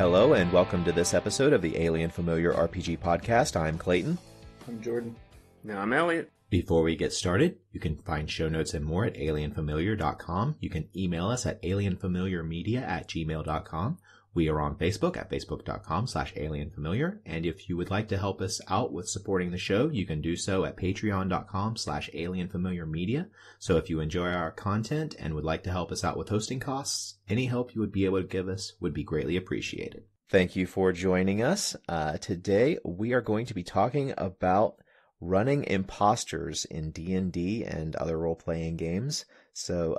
Hello and welcome to this episode of the Alien Familiar RPG Podcast. I'm Clayton. I'm Jordan. No, I'm Eliot. Before we get started, you can find show notes and more at alienfamiliar.com. You can email us at alienfamiliarmedia@gmail.com. We are on Facebook at facebook.com/alienfamiliar. And if you would like to help us out with supporting the show, you can do so at patreon.com/alienfamiliarmedia. So if you enjoy our content and would like to help us out with hosting costs, any help you would be able to give us would be greatly appreciated. Thank you for joining us. Today we are going to be talking about running imposters in D&D and other role-playing games. So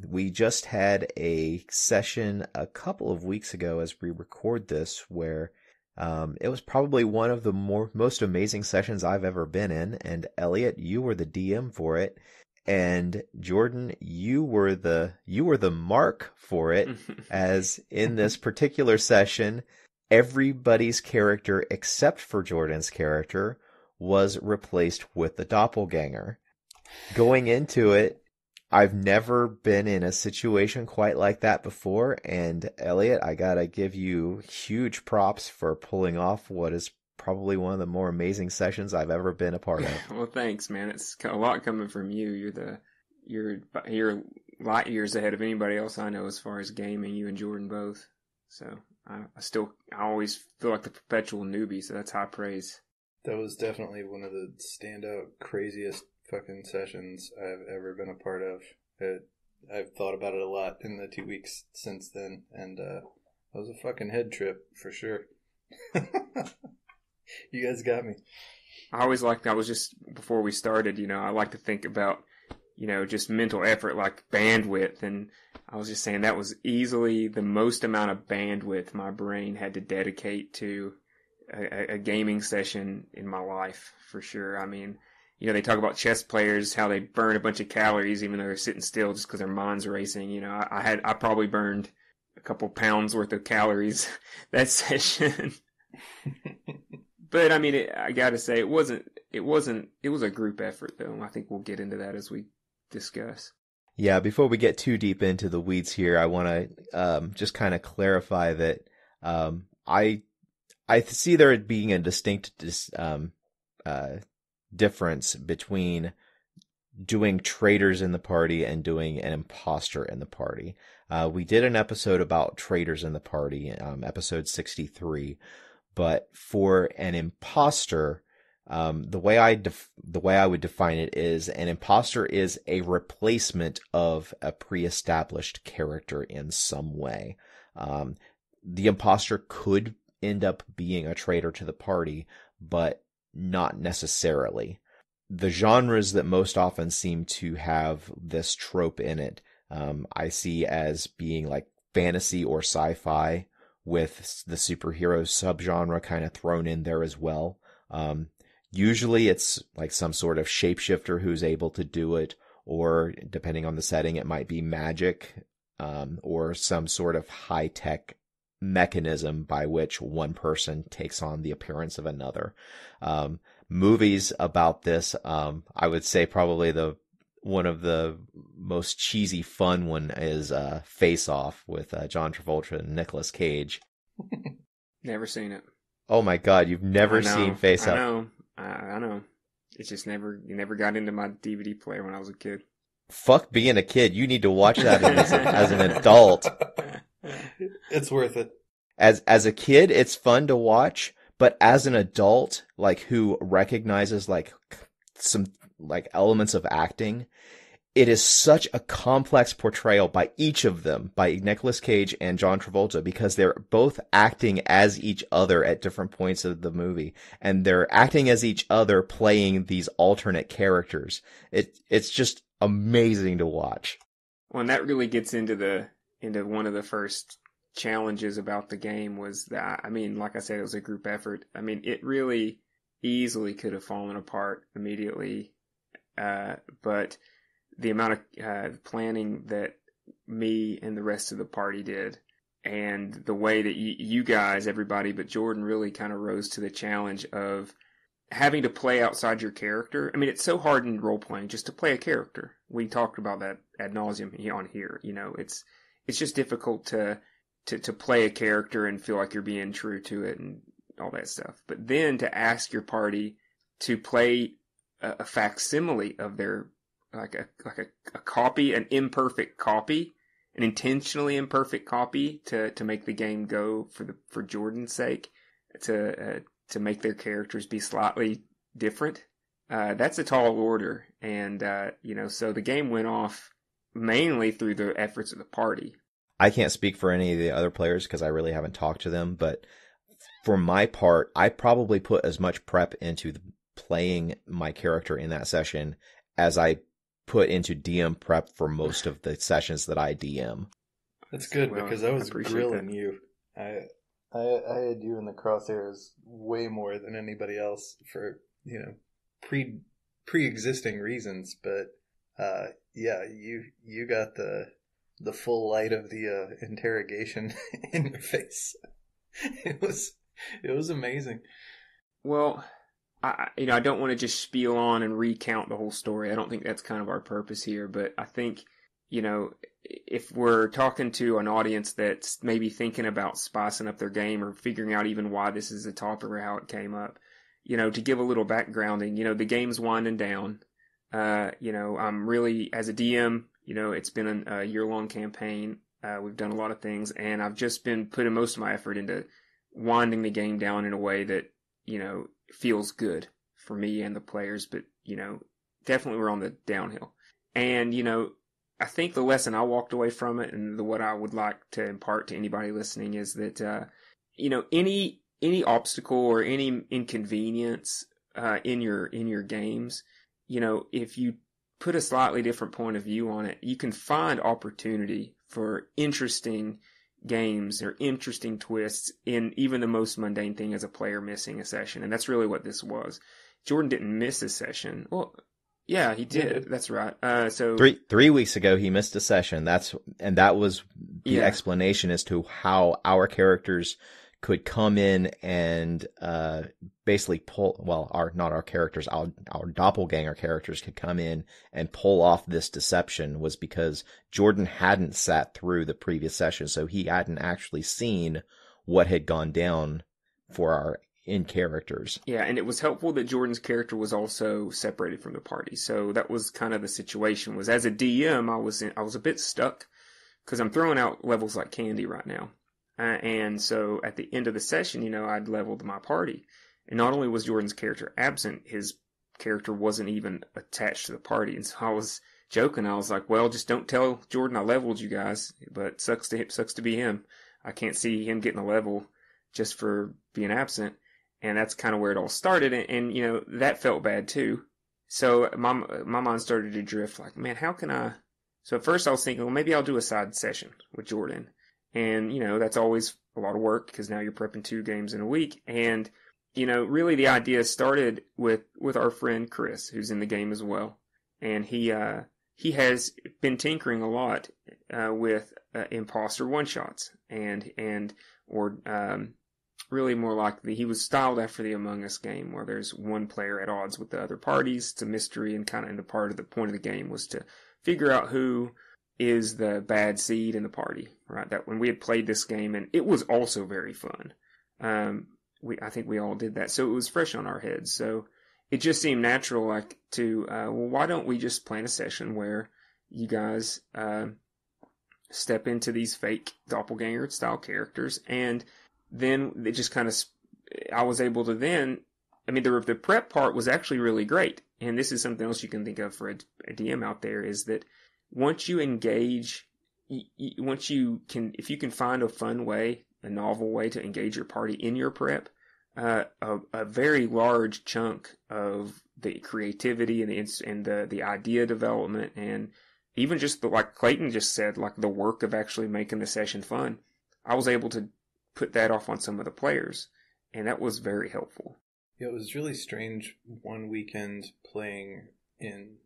we just had a session a couple of weeks ago as we record this where it was probably one of the most amazing sessions I've ever been in. And Eliot, you were the DM for it. And Jordan, you were the mark for it, as in this particular session, everybody's character except for Jordan's character was replaced with the doppelganger. Going into it, I've never been in a situation quite like that before, and Eliot, I gotta give you huge props for pulling off what is probably one of the more amazing sessions I've ever been a part of. Well, thanks, man. It's a lot coming from you. You're light years ahead of anybody else I know as far as gaming. You and Jordan both. So I always feel like the perpetual newbie. So that's high praise. That was definitely one of the standout, craziest fucking sessions I've ever been a part of. I've thought about it a lot in the 2 weeks since then, and that was a fucking head trip for sure. You guys got me. I always liked, I was just, before we started, I like to think about, just mental effort, like bandwidth, and I was just saying that was easily the most amount of bandwidth my brain had to dedicate to a gaming session in my life, for sure. I mean, they talk about chess players, how they burn a bunch of calories even though they're sitting still just because their mind's racing. I probably burned a couple pounds worth of calories that session. But I mean, I gotta say, it was a group effort though. I think we'll get into that as we discuss. Yeah, before we get too deep into the weeds here, I want to just kind of clarify that I see there being a distinct difference between doing traitors in the party and doing an imposter in the party. We did an episode about traitors in the party, episode 63, but for an imposter, the way I would define it is an imposter is a replacement of a pre-established character in some way. The imposter could end up being a traitor to the party, but not necessarily. The genres that most often seem to have this trope in it, I see as being like fantasy or sci-fi with the superhero subgenre kind of thrown in there as well. Usually it's like some sort of shapeshifter who's able to do it, or depending on the setting, it might be magic, or some sort of high-tech mechanism by which one person takes on the appearance of another. Movies about this, I would say probably one of the most cheesy fun one is Face Off with John Travolta and Nicolas Cage. Never seen it. Oh my God, you've never seen Face Off? I know. It's just it never got into my DVD player when I was a kid. Fuck being a kid. You need to watch that as an adult. It's worth it. As a kid, it's fun to watch, but as an adult, like who recognizes like some like elements of acting, it is such a complex portrayal by each of them, by Nicolas Cage and John Travolta, because they're both acting as each other at different points of the movie, and they're acting as each other playing these alternate characters. It's just amazing to watch. Well, and that really gets into one of the first challenges about the game was that, I mean, like I said, it was a group effort. I mean, it really easily could have fallen apart immediately, but the amount of planning that me and the rest of the party did, and the way that you guys, everybody but Jordan, really kind of rose to the challenge of having to play outside your character. I mean, it's so hard in role-playing just to play a character. We talked about that ad nauseum on here. It's just difficult to to play a character and feel like you're being true to it and all that stuff. But then to ask your party to play a facsimile of their, like a copy, an imperfect copy, an intentionally imperfect copy to make the game go for Jordan's sake, to make their characters be slightly different. That's a tall order. And, so the game went off mainly through the efforts of the party. I can't speak for any of the other players because I really haven't talked to them, but for my part, I probably put as much prep into playing my character in that session as I put into DM prep for most of the sessions that I DM. That's good, because I was grilling you. I had you in the crosshairs way more than anybody else for, pre-existing reasons, but you got the full light of the interrogation in your face. It was amazing. Well, I don't want to just spiel on and recount the whole story. I don't think that's kind of our purpose here, but I think, if we're talking to an audience that's maybe thinking about spicing up their game or figuring out even why this is a topic or how it came up, to give a little backgrounding, the game's winding down. I'm really, as a DM, it's been a year-long campaign. We've done a lot of things, and I've just been putting most of my effort into winding the game down in a way that, feels good for me and the players, but, definitely we're on the downhill. And, I think the lesson I walked away from it and what I would like to impart to anybody listening is that, any obstacle or any inconvenience, in your games, if you put a slightly different point of view on it, you can find opportunity for interesting games or interesting twists in even the most mundane thing as a player missing a session. And that's really what this was. Jordan didn't miss a session. Well, yeah, he did. Yeah. That's right. So 3 weeks ago, he missed a session. That was the explanation as to how our characters could come in and basically pull, not our characters, our doppelganger characters could come in and pull off this deception, was because Jordan hadn't sat through the previous session, so he hadn't actually seen what had gone down for our in-characters. Yeah, and it was helpful that Jordan's character was also separated from the party, so that was kind of the situation. Was as a DM, I was a bit stuck, because I'm throwing out levels like candy right now. And so at the end of the session, I'd leveled my party. And not only was Jordan's character absent, his character wasn't even attached to the party. And so I was joking. I was like, well, just don't tell Jordan I leveled you guys. But sucks to be him. I can't see him getting a level just for being absent. And that's kind of where it all started. And that felt bad too. So my mind started to drift like, man, how can I? So at first I was thinking, well, maybe I'll do a side session with Jordan. And, that's always a lot of work because now you're prepping 2 games in a week. And, really the idea started with our friend Chris, who's in the game as well. And he has been tinkering a lot with imposter one-shots or really more like he was styled after the Among Us game, where there's one player at odds with the other parties. It's a mystery, and kind of the point of the game was to figure out who is the bad seed in the party, right? That when we had played this game, and it was also very fun. I think we all did that, so it was fresh on our heads. So it just seemed natural, like why don't we just plan a session where you guys step into these fake doppelganger style characters, and then it just kind of, I was able to then, the prep part was actually really great, and this is something else you can think of for a DM out there, is that once you engage, if you can find a fun way, a novel way to engage your party in your prep, a very large chunk of the creativity and the idea development, and even just like Clayton just said, like the work of actually making the session fun, I was able to put that off on some of the players, and that was very helpful. Yeah, it was really strange one weekend playing in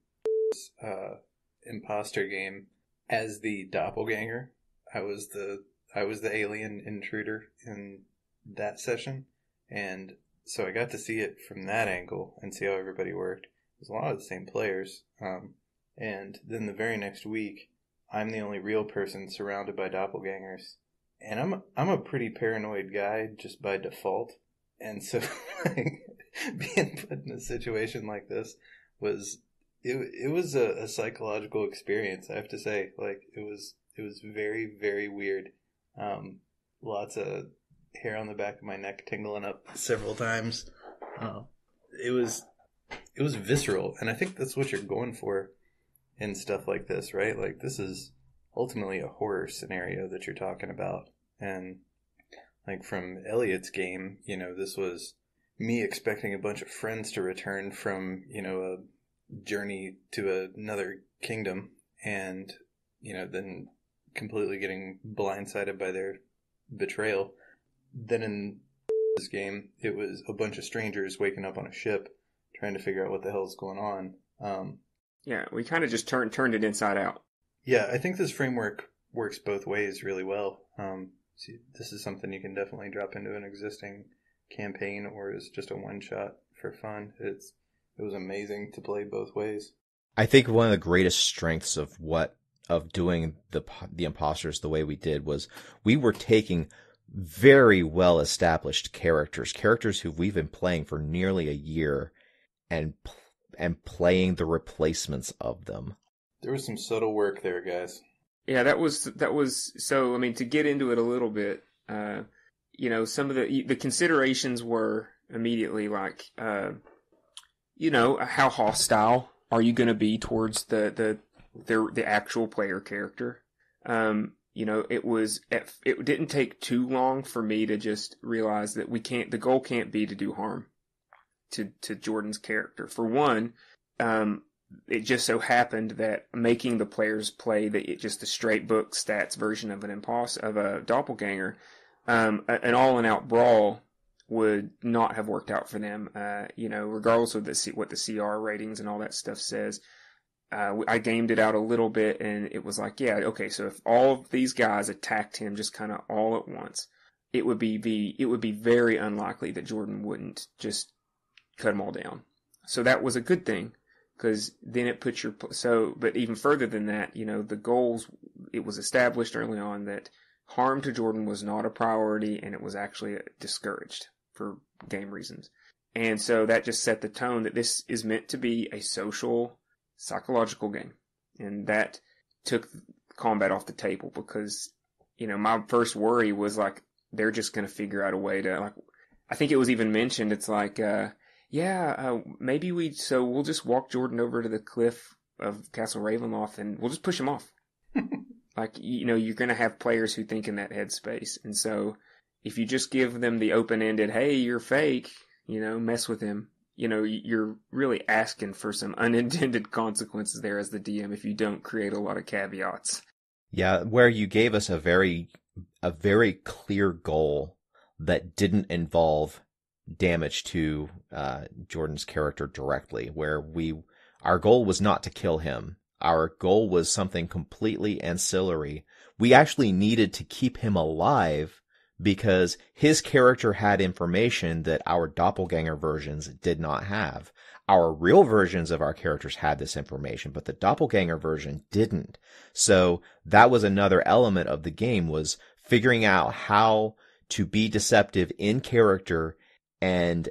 imposter game as the doppelganger. I was the alien intruder in that session, and so I got to see it from that angle and see how everybody worked. It was a lot of the same players, and then the very next week I'm the only real person surrounded by doppelgangers, And I'm a pretty paranoid guy just by default. And so like, being put in a situation like this was it was a psychological experience, I have to say. Like it was very, very weird. Lots of hair on the back of my neck tingling up several times. It was visceral, and I think that's what you're going for in stuff like this, right? Like this is ultimately a horror scenario that you're talking about. And like from Eliot's game, this was me expecting a bunch of friends to return from, a journey to another kingdom, and, then completely getting blindsided by their betrayal. Then in this game, it was a bunch of strangers waking up on a ship trying to figure out what the hell's going on. Yeah, we kind of just turned it inside out. Yeah, I think this framework works both ways really well. See, this is something you can definitely drop into an existing campaign, or is just a one-shot for fun. It was amazing to play both ways. I think one of the greatest strengths of doing the Imposters the way we did was we were taking very well established characters who we've been playing for nearly a year, and playing the replacements of them. There was some subtle work there, guys. Yeah, that was so. I mean, to get into it a little bit, some of the considerations were immediately like, how hostile are you going to be towards the actual player character? It didn't take too long for me to just realize that the goal can't be to do harm to Jordan's character. For one, it just so happened that making the players play just the straight book stats version of a doppelganger, an all-in-out brawl would not have worked out for them. Regardless of what the CR ratings and all that stuff says. I gamed it out a little bit, and it was like, yeah, okay, so if all of these guys attacked him just kind of all at once, it would be very unlikely that Jordan wouldn't just cut them all down. So that was a good thing, because then it puts but even further than that, the goals, it was established early on that harm to Jordan was not a priority, and it was actually discouraged for game reasons. And so that just set the tone that this is meant to be a social, psychological game. And that took combat off the table, because, my first worry was like, they're just going to figure out a way to, like, I think it was even mentioned, it's like, maybe we'll just walk Jordan over to the cliff of Castle Ravenloft and we'll just push him off. Like, you're going to have players who think in that headspace. And so if you just give them the open-ended, hey, you're fake, mess with him, you're really asking for some unintended consequences there as the DM if you don't create a lot of caveats. Yeah, where you gave us a very clear goal that didn't involve damage to Jordan's character directly, where our goal was not to kill him. Our goal was something completely ancillary. We actually needed to keep him alive because his character had information that our doppelganger versions did not have. Our real versions of our characters had this information, but the doppelganger version didn't. So that was another element of the game, was figuring out how to be deceptive in character and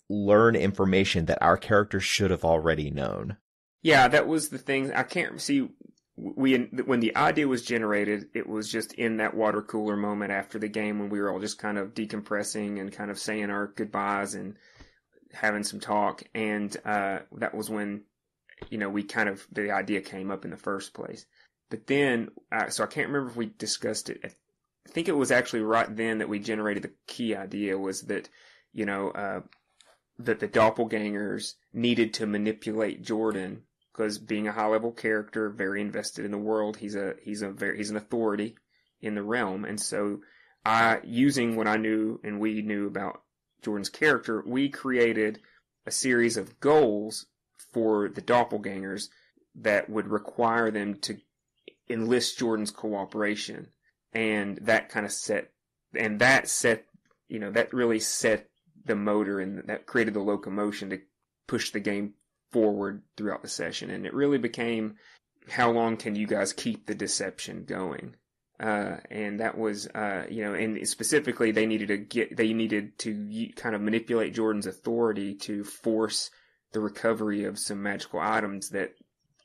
learn information that our characters should have already known. Yeah, that was the thing. I can't see. When the idea was generated, it was just in that water cooler moment after the game when we were all just kind of decompressing and kind of saying our goodbyes and having some talk. And that was when, the idea came up in the first place. But then, so I can't remember if we discussed it. I think it was actually right then that we generated the key idea, was that, that the doppelgangers needed to manipulate Jordan, because being a high-level character, very invested in the world, he's an authority in the realm. And so using what I knew and we knew about Jordan's character, we created a series of goals for the doppelgangers that would require them to enlist Jordan's cooperation. And that really set the motor, and that created the locomotion to push the game forward throughout the session. And it really became, how long can you guys keep the deception going? and that was, and specifically they needed to kind of manipulate Jordan's authority to force the recovery of some magical items that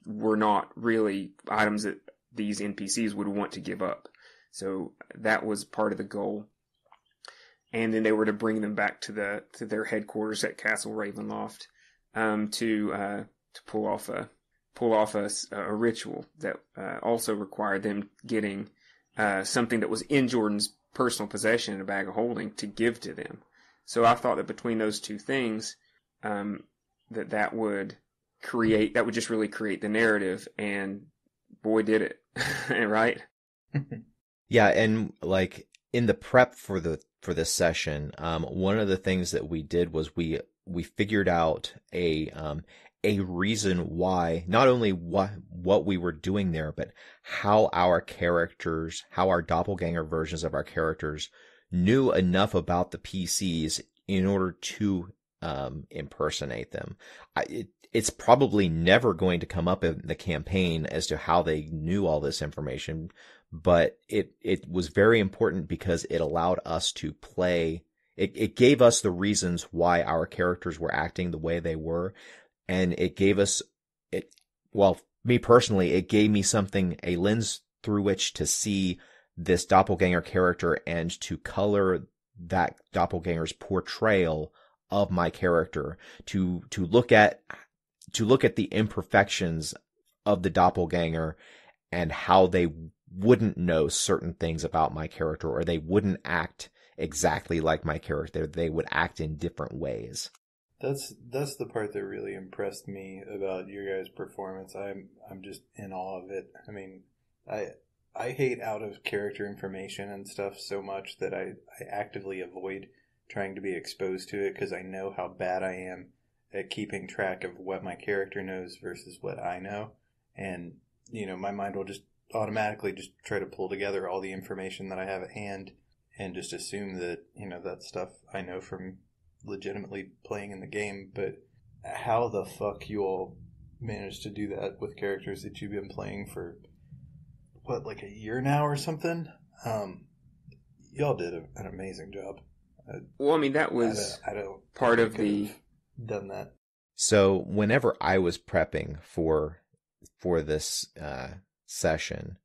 were not really items that these NPCs would want to give up. So that was part of the goal. And then they were to bring them back to their headquarters at Castle Ravenloft, to pull off a ritual that also required them getting something that was in Jordan's personal possession in a bag of holding to give to them. So I thought that between those two things, that would just really create the narrative, and boy did it. Right? Yeah, and like in the prep for this session, one of the things that we did was we figured out a reason why, not only what we were doing there, but how our doppelganger versions of our characters knew enough about the PCs in order to impersonate them. It's probably never going to come up in the campaign as to how they knew all this information, but it was very important because it allowed us to play. It gave us the reasons why our characters were acting the way they were, and it gave us me personally, it gave me a lens through which to see this doppelganger character and to color that doppelganger's portrayal of my character, to look at the imperfections of the doppelganger and how they wouldn't know certain things about my character, or they wouldn't act exactly like my character. They would act in different ways. That's the part that really impressed me about your guys' performance. I'm just in awe of it. I mean, I hate out of character information and stuff so much that I actively avoid trying to be exposed to it, because I know how bad I am at keeping track of what my character knows versus what I know. And, my mind will just automatically just try to pull together all the information that I have at hand and just assume that, that stuff I know from legitimately playing in the game. But how the fuck you all managed to do that with characters that you've been playing for, like a year now or something? Y'all did an amazing job. That was part of the done that. So whenever I was prepping for this session,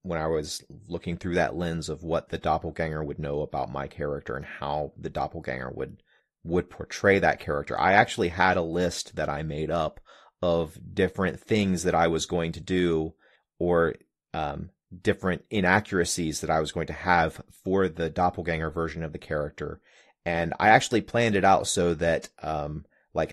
when I was looking through that lens of what the doppelganger would know about my character and how the doppelganger would portray that character, I actually had a list that I made up of different things that I was going to do, or different inaccuracies that I was going to have for the doppelganger version of the character. And I actually planned it out so that,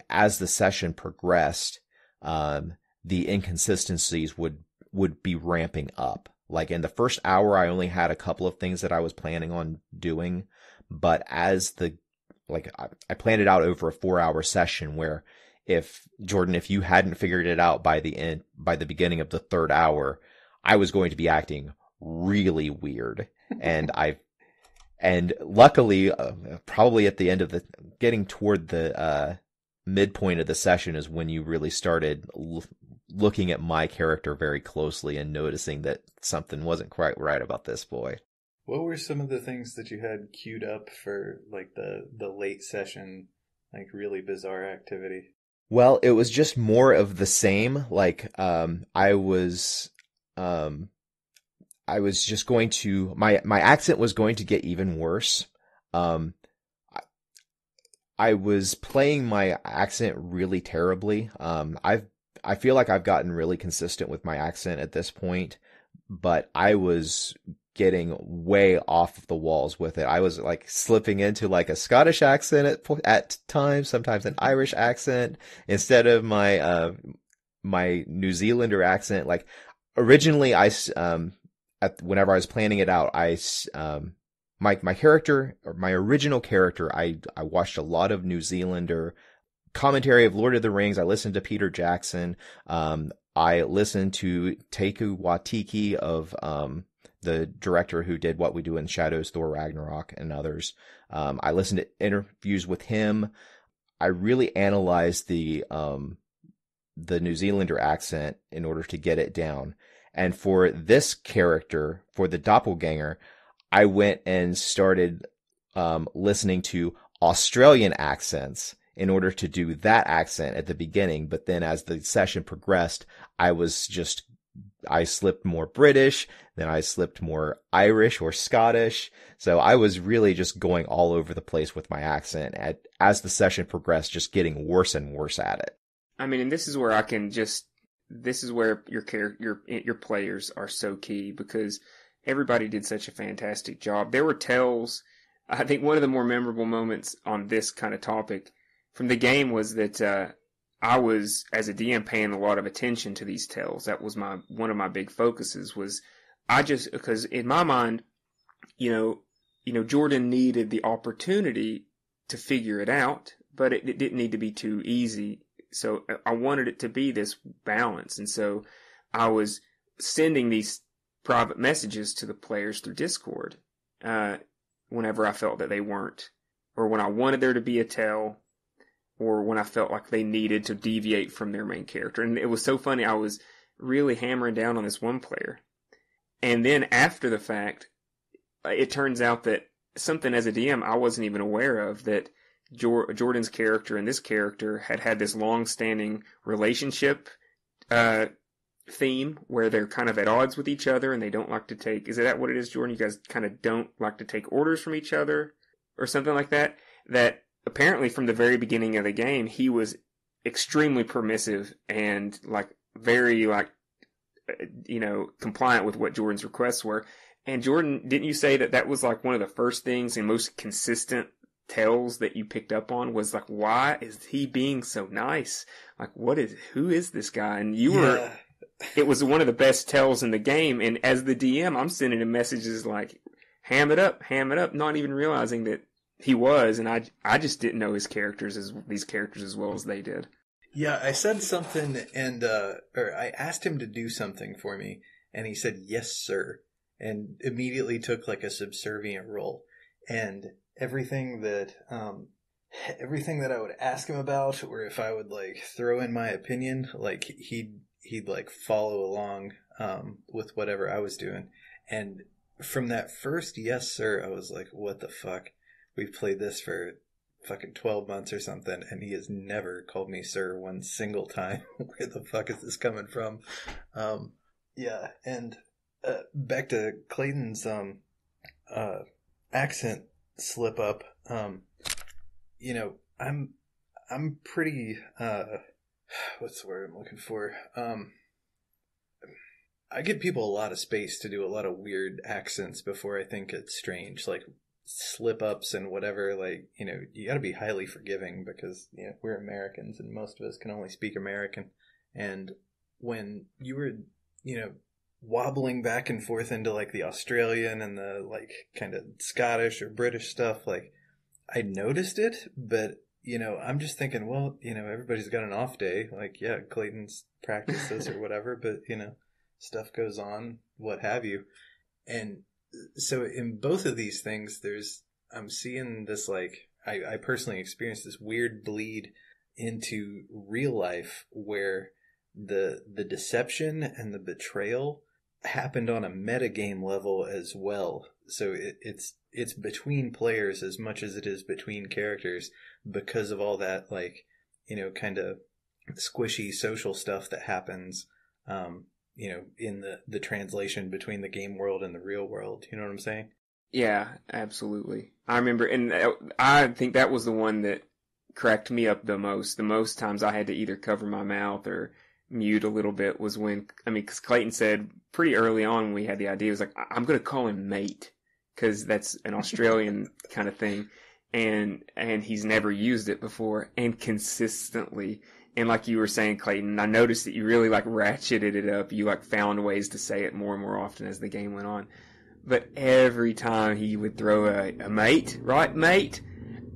as the session progressed, the inconsistencies would be ramping up. Like in the first hour, I only had a couple of things that I was planning on doing, but as I planned it out over a 4-hour session, where if you hadn't figured it out by the beginning of the third hour, I was going to be acting really weird. And luckily, probably at the end of getting toward the midpoint of the session is when you really started looking at my character very closely and noticing that something wasn't quite right about this boy. What were some of the things that you had queued up for the late session, really bizarre activity? Well, it was just more of the same. I was just going to, my accent was going to get even worse. I was playing my accent really terribly. I feel like I've gotten really consistent with my accent at this point, but I was getting way off the walls with it. I was slipping into a Scottish accent at times, sometimes an Irish accent instead of my New Zealander accent. Originally, whenever I was planning it out, my character, or my original character, I watched a lot of New Zealander commentary of Lord of the Rings. I listened to Peter Jackson. I listened to Taika Waititi of the director who did What We Do in Shadows, Thor Ragnarok, and others. I listened to interviews with him. I really analyzed the New Zealander accent in order to get it down. And for this character, for the doppelganger, I went and started listening to Australian accents in order to do that accent at the beginning. But then as the session progressed, I slipped more British, then I slipped more Irish or Scottish. So I was really just going all over the place with my accent as the session progressed, just getting worse and worse at it. I mean, and this is where this is where your players are so key, because everybody did such a fantastic job. There were tells. I think one of the more memorable moments on this kind of topic from the game was that I was, as a DM, paying a lot of attention to these tells. That was one of my big focuses. Was because in my mind, Jordan needed the opportunity to figure it out, but it didn't need to be too easy. So I wanted it to be this balance. And so I was sending these private messages to the players through Discord whenever I felt that they weren't, or when I wanted there to be a tell, or when I felt like they needed to deviate from their main character. And it was so funny. I was really hammering down on this one player. And then after the fact, it turns out that something as a DM I wasn't even aware of, that Jordan's character and this character had this long-standing relationship theme where they're kind of at odds with each other and they don't like to take... Is that what it is, Jordan? You guys kind of don't like to take orders from each other or something like that? That apparently from the very beginning of the game, he was extremely permissive and very compliant with what Jordan's requests were. And Jordan, didn't you say that was one of the first things and most consistent tells that you picked up on was why is he being so nice? Who is this guy? And you were, it was one of the best tells in the game. And as the DM, I'm sending him messages like, ham it up, not even realizing that he was. And I just didn't know these characters as well as they did. Yeah, I said something or I asked him to do something for me and he said, "Yes, sir." And immediately took a subservient role. And everything that I would ask him about, or if I would throw in my opinion, he'd follow along with whatever I was doing. And from that first "yes sir," I was like, what the fuck? We've played this for fucking 12 months or something, and he has never called me sir one single time. Where the fuck is this coming from? Yeah, and back to Clayton's accent slip up. I'm pretty what's the word I'm looking for? I give people a lot of space to do a lot of weird accents before I think it's strange, slip ups and whatever. You got to be highly forgiving because we're Americans and most of us can only speak American. And when you were wobbling back and forth into the Australian and the kind of Scottish or British stuff, I noticed it, but I'm just thinking, well, everybody's got an off day. Clayton's practices or whatever, but stuff goes on, what have you. And so in both of these things, I'm seeing this I personally experienced this weird bleed into real life where the deception and the betrayal happened on a metagame level as well. So it's between players as much as it is between characters because of all that kind of squishy social stuff that happens in the translation between the game world and the real world. You know what I'm saying? Yeah, absolutely. I remember, and I think that was the one that cracked me up the most. The most times I had to either cover my mouth or mute a little bit was when, because Clayton said pretty early on when we had the idea, it was I'm going to call him mate, because that's an Australian kind of thing, and he's never used it before, and consistently. And like you were saying, Clayton, I noticed that you really ratcheted it up. You found ways to say it more and more often as the game went on. But every time he would throw a mate, right, mate,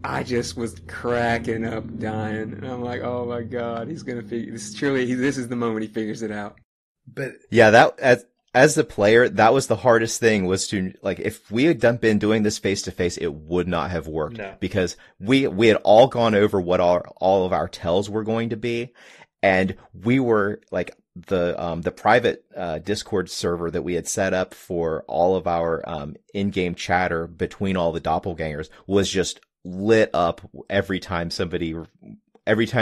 I just was cracking up, dying. And I'm like, oh my God, he's going to figure this. This is the moment he figures it out. But yeah, that as the player, that was the hardest thing, was to if we had been doing this face to face, it would not have worked. No. Because we had all gone over what all of our tells were going to be. And we were the private Discord server that we had set up for all of our in-game chatter between all the doppelgangers was just lit up every time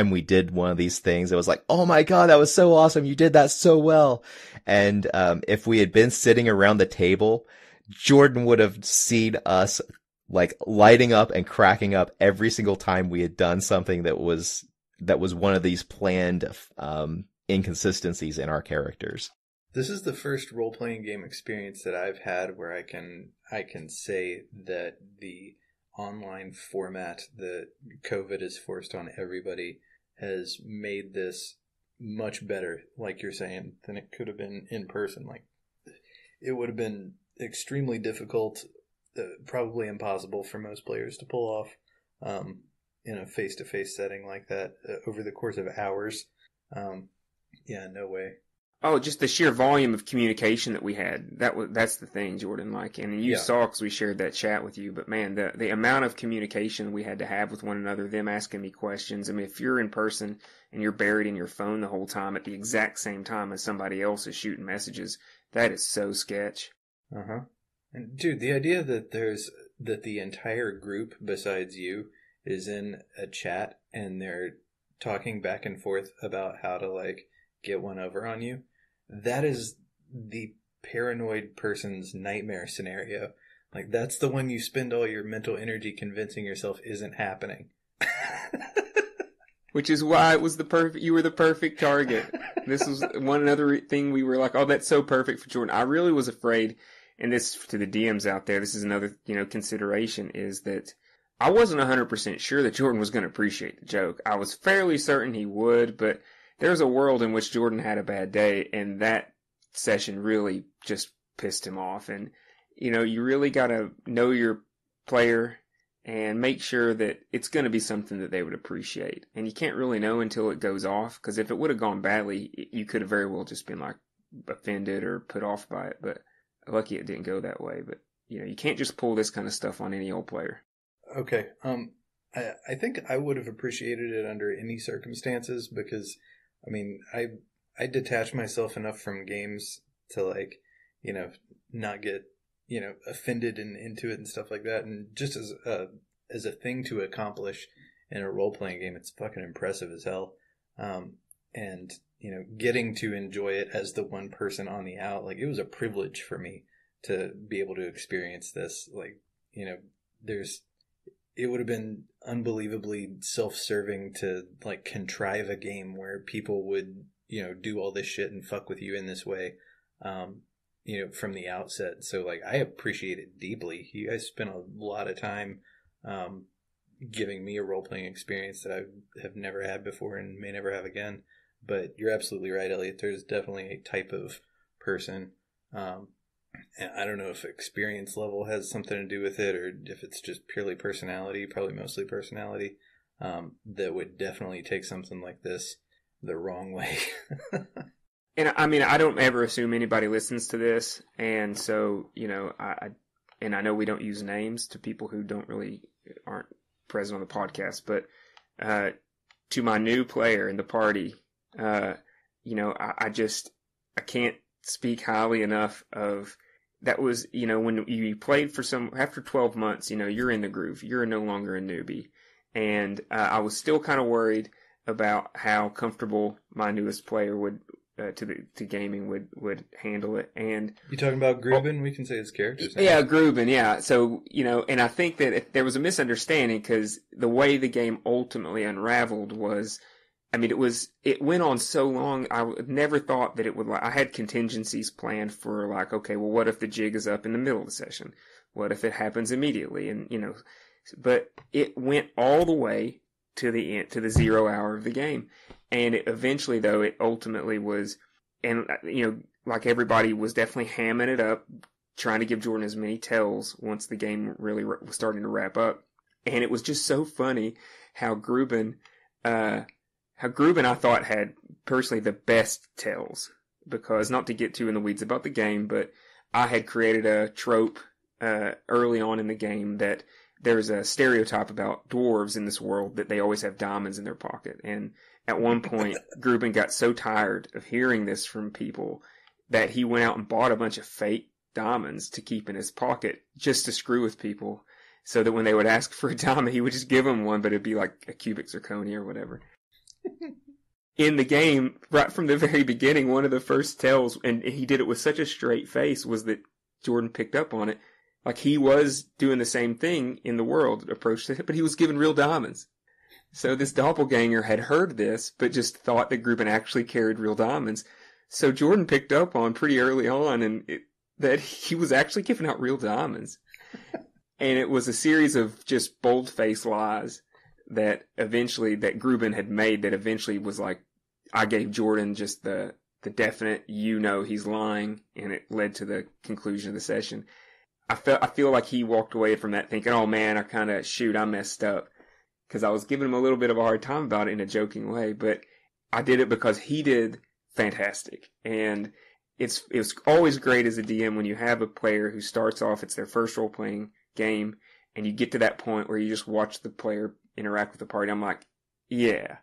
we did one of these things. It was like, oh my God, that was so awesome. You did that so well. And if we had been sitting around the table, Jordan would have seen us like lighting up and cracking up every single time we had done something that was one of these planned inconsistencies in our characters. This is the first role-playing game experience that I've had where I can say that the online format that COVID has forced on everybody has made this much better, like you're saying, than it could have been in person. Like, it would have been extremely difficult, probably impossible for most players to pull off in a face-to-face setting like that over the course of hours. Yeah, no way. Oh, just the sheer volume of communication that we had. That's the thing, Jordan. Like, and you saw because we shared that chat with you. But man, the amount of communication we had to have with one another, them asking me questions. I mean, if you're in person and you're buried in your phone the whole time at the exact same time as somebody else is shooting messages, that is so sketch. And dude, the idea that the entire group besides you is in a chat and they're talking back and forth about how to like get one over on you. That is the paranoid person's nightmare scenario. Like, that's the one you spend all your mental energy convincing yourself isn't happening. Which is why it was you were the perfect target. This was one other thing we were like, oh, that's so perfect for Jordan. I really was afraid, and this to the DMs out there, this is another, consideration, is that I wasn't 100% sure that Jordan was going to appreciate the joke. I was fairly certain he would, but there's a world in which Jordan had a bad day, and that session really just pissed him off. And, you really got to know your player and make sure that it's going to be something that they would appreciate. And you can't really know until it goes off, because if it would have gone badly, you could have very well just been like offended or put off by it. But lucky it didn't go that way. But, you can't just pull this kind of stuff on any old player. Okay. I think I would have appreciated it under any circumstances because, I mean, I detach myself enough from games to, like, not get, offended and into it and stuff like that. And just as a thing to accomplish in a role-playing game, it's fucking impressive as hell. And, getting to enjoy it as the one person on the out, like, it was a privilege for me to be able to experience this. Like, it would have been unbelievably self-serving to like contrive a game where people would, do all this shit and fuck with you in this way, from the outset. So like, I appreciate it deeply. You guys spent a lot of time, giving me a role-playing experience that I have never had before and may never have again. But you're absolutely right, Eliot. There's definitely a type of person, and I don't know if experience level has something to do with it or if it's just purely personality, probably mostly personality, that would definitely take something like this the wrong way. And I mean, I don't ever assume anybody listens to this. And so, I know we don't use names to people who aren't present on the podcast, but to my new player in the party, I can't speak highly enough of that. Was, when you played for after 12 months, you're in the groove, you're no longer a newbie. And I was still kind of worried about how comfortable my newest player would to gaming would handle it. And you talking about Gruben? We can say his character's name. Yeah, Gruben. Yeah. So, and I think that there was a misunderstanding because the way the game ultimately unraveled was, I mean, it went on so long. I never thought that it would, I had contingencies planned for like, okay, well, what if the jig is up in the middle of the session? What if it happens immediately? And, but it went all the way to the end, to the 0 hour of the game. And eventually, though, it ultimately was, and, like everybody was definitely hamming it up, trying to give Jordan as many tells once the game really was starting to wrap up. And it was just so funny how Gruben, I thought had personally the best tells, because not to get too in the weeds about the game, but I had created a trope early on in the game that there's a stereotype about dwarves in this world that they always have diamonds in their pocket. And at one point, Gruben got so tired of hearing this from people that he went out and bought a bunch of fake diamonds to keep in his pocket just to screw with people, so that when they would ask for a diamond, he would just give them one, but it'd be like a cubic zirconia or whatever. In the game, right from the very beginning, one of the first tells, and he did it with such a straight face, was that Jordan picked up on it. Like, he was doing the same thing in the world, approached it, but he was given real diamonds. So this doppelganger had heard this, but just thought that Gruben actually carried real diamonds. So Jordan picked up on pretty early on that he was actually giving out real diamonds. And it was a series of just bold-faced lies that Gruben had made that eventually was like, I gave Jordan just the definite, he's lying, and it led to the conclusion of the session. I feel like he walked away from that thinking, oh man, I messed up. Because I was giving him a little bit of a hard time about it in a joking way, but I did it because he did fantastic. And it's always great as a DM when you have a player who starts off, it's their first role-playing game, and you get to that point where you just watch the player interact with the party. I'm like, he's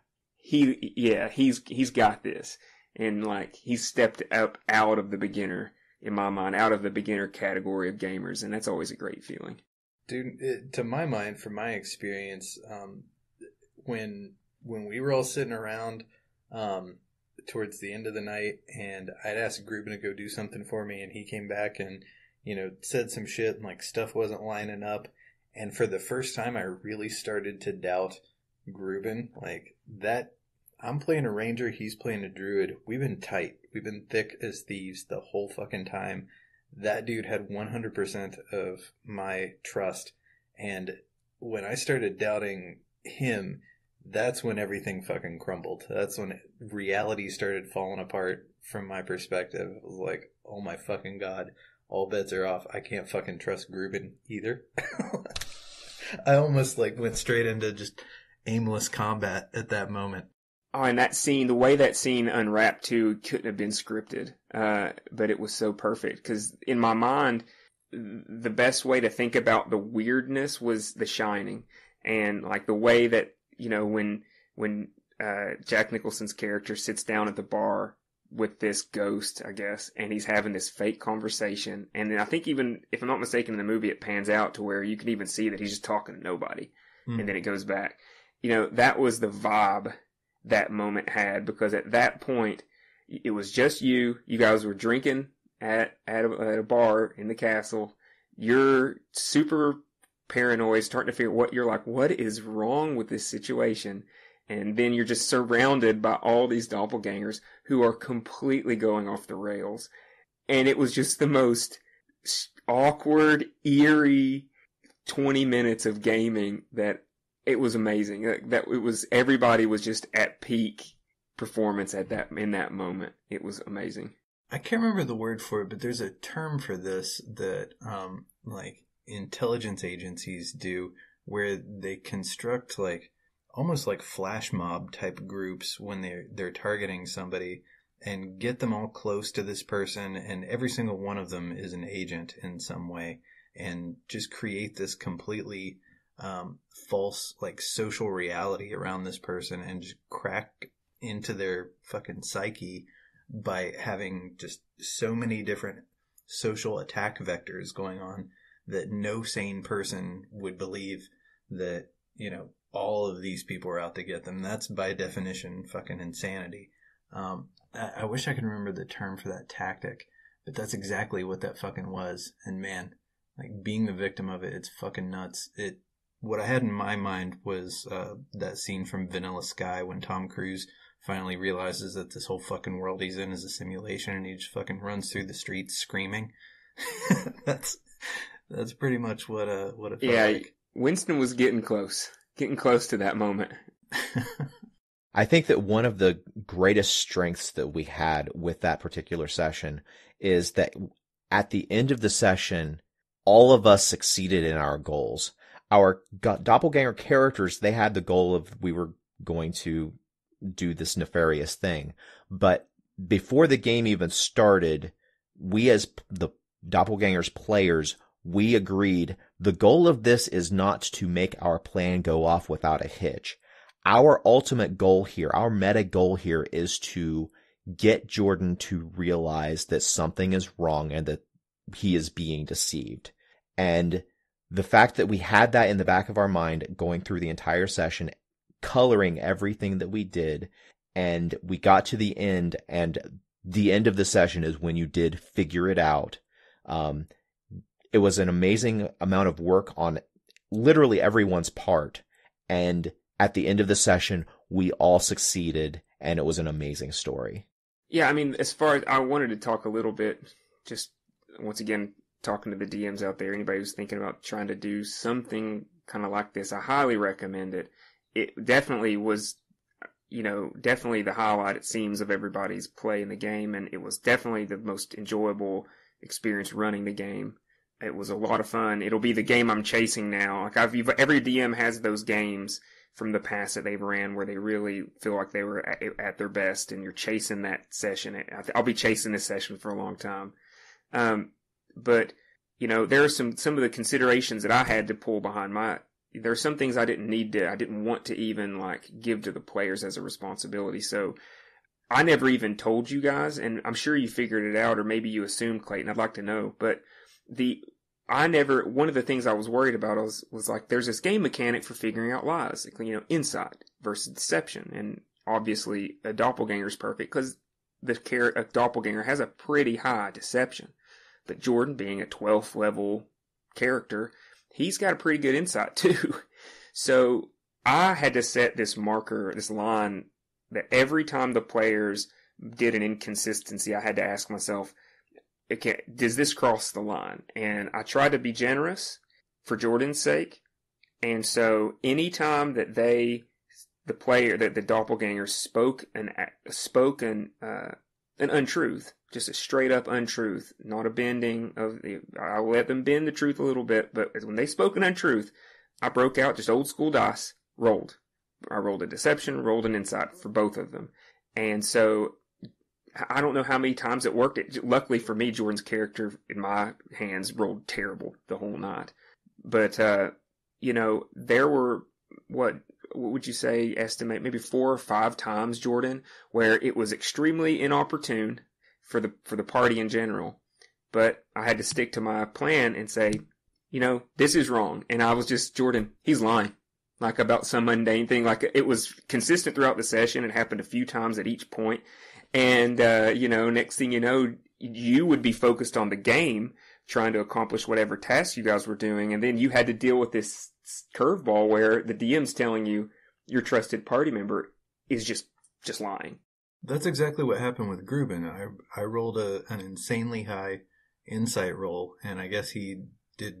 got this. And like, he's stepped up out of the beginner, in my mind, out of the beginner category of gamers, and that's always a great feeling. Dude, to my mind, from my experience, when we were all sitting around towards the end of the night, and I'd asked Gruben to go do something for me, and he came back and, said some shit, and like stuff wasn't lining up. And for the first time, I really started to doubt Gruben. Like, that, I'm playing a ranger, he's playing a druid. We've been tight. We've been thick as thieves the whole fucking time. That dude had 100% of my trust. And when I started doubting him, that's when everything fucking crumbled. That's when reality started falling apart from my perspective. It was like, oh my fucking God, all bets are off. I can't fucking trust Gruben either. I almost went straight into just aimless combat at that moment. Oh, and that scene, the way that scene unwrapped too, couldn't have been scripted. But it was so perfect. Because in my mind, the best way to think about the weirdness was The Shining. And like the way that, when Jack Nicholson's character sits down at the bar with this ghost, I guess, and he's having this fake conversation. And then I think even, if I'm not mistaken, in the movie, it pans out to where you can even see that he's just talking to nobody. And then it goes back. That was the vibe that moment had, because at that point it was just you guys were drinking at a bar in the castle. You're super paranoid, starting to figure what is wrong with this situation, and then you're just surrounded by all these doppelgangers who are completely going off the rails. And it was just the most awkward, eerie 20 minutes of gaming that it was amazing. That it was, everybody was just at peak performance in that moment. It was amazing. I can't remember the word for it, but there's a term for this that intelligence agencies do, where they construct almost like flash mob type groups when they're targeting somebody, and get them all close to this person, and every single one of them is an agent in some way, and just create this completely false social reality around this person, and just crack into their fucking psyche by having just so many different social attack vectors going on that no sane person would believe that, all of these people are out to get them. That's by definition fucking insanity. I wish I could remember the term for that tactic, but that's exactly what that fucking was. And man, being the victim of it, it's fucking nuts. What I had in my mind was that scene from Vanilla Sky when Tom Cruise finally realizes that this whole fucking world he's in is a simulation, and he just fucking runs through the streets screaming. That's pretty much what it felt like. Winston was getting close to that moment. I think that one of the greatest strengths that we had with that particular session is that at the end of the session, all of us succeeded in our goals. Our doppelganger characters, they had the goal of, we were going to do this nefarious thing. But before the game even started, we as the doppelgangers players we agreed the goal of this is not to make our plan go off without a hitch. Our ultimate goal here, our meta goal here, is to get Jordan to realize that something is wrong and that he is being deceived. And the fact that we had that in the back of our mind going through the entire session, coloring everything that we did, and we got to the end, and the end of the session is when you did figure it out. It was an amazing amount of work on literally everyone's part. And at the end of the session, we all succeeded, and it was an amazing story. Yeah, I mean, as far as I wanted to talk a little bit, just once again, talking to the DMs out there, anybody who's thinking about trying to do something kind of like this, I highly recommend it. It definitely was, definitely the highlight, it seems, of everybody's play in the game, and it was definitely the most enjoyable experience running the game. It was a lot of fun. It'll be the game I'm chasing now. Like every DM has those games from the past that they've ran where they really feel like they were at their best, and you're chasing that session. I'll be chasing this session for a long time. But there are some of the considerations that I had to pull behind there are some things I didn't want to even give to the players as a responsibility. So I never even told you guys, and I'm sure you figured it out, or maybe you assumed, Clayton. I'd like to know, but one of the things I was worried about was there's this game mechanic for figuring out lies, insight versus deception. And obviously a doppelganger is perfect because a doppelganger has a pretty high deception. But Jordan, being a 12th level character, he's got a pretty good insight too. So I had to set this marker, this line, that every time the players did an inconsistency, I had to ask myself, okay, does this cross the line? And I tried to be generous for Jordan's sake. And so anytime that the doppelganger spoke an untruth, just a straight up untruth, not a bending I'll let them bend the truth a little bit, but when they spoke an untruth, I broke out just old school dice, rolled. I rolled a deception, rolled an insight for both of them. And so I don't know how many times it worked. Luckily for me, Jordan's character in my hands rolled terrible the whole night. But, there were, what would you say, estimate maybe 4 or 5 times, Jordan, where it was extremely inopportune for the party in general. But I had to stick to my plan and say, this is wrong. And I was just, Jordan, he's lying. About some mundane thing. It was consistent throughout the session. It happened a few times at each point. And, next thing you know, you would be focused on the game, trying to accomplish whatever tasks you guys were doing. And then you had to deal with this curveball where the DM's telling you your trusted party member is just lying. That's exactly what happened with Gruben. I rolled an insanely high insight roll, and I guess he did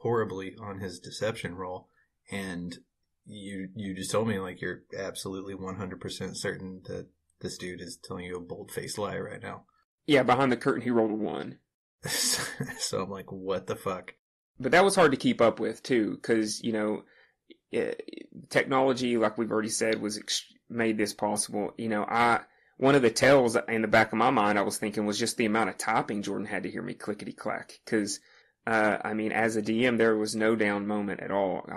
horribly on his deception roll. And you just told me, you're absolutely 100% certain that this dude is telling you a bold-faced lie right now. Yeah, behind the curtain, he rolled a 1. So I'm like, what the fuck? But that was hard to keep up with, too, because, technology, like we've already said, made this possible. One of the tells in the back of my mind, I was thinking, was just the amount of typing Jordan had to hear me clickety-clack. Because, as a DM, there was no down moment at all.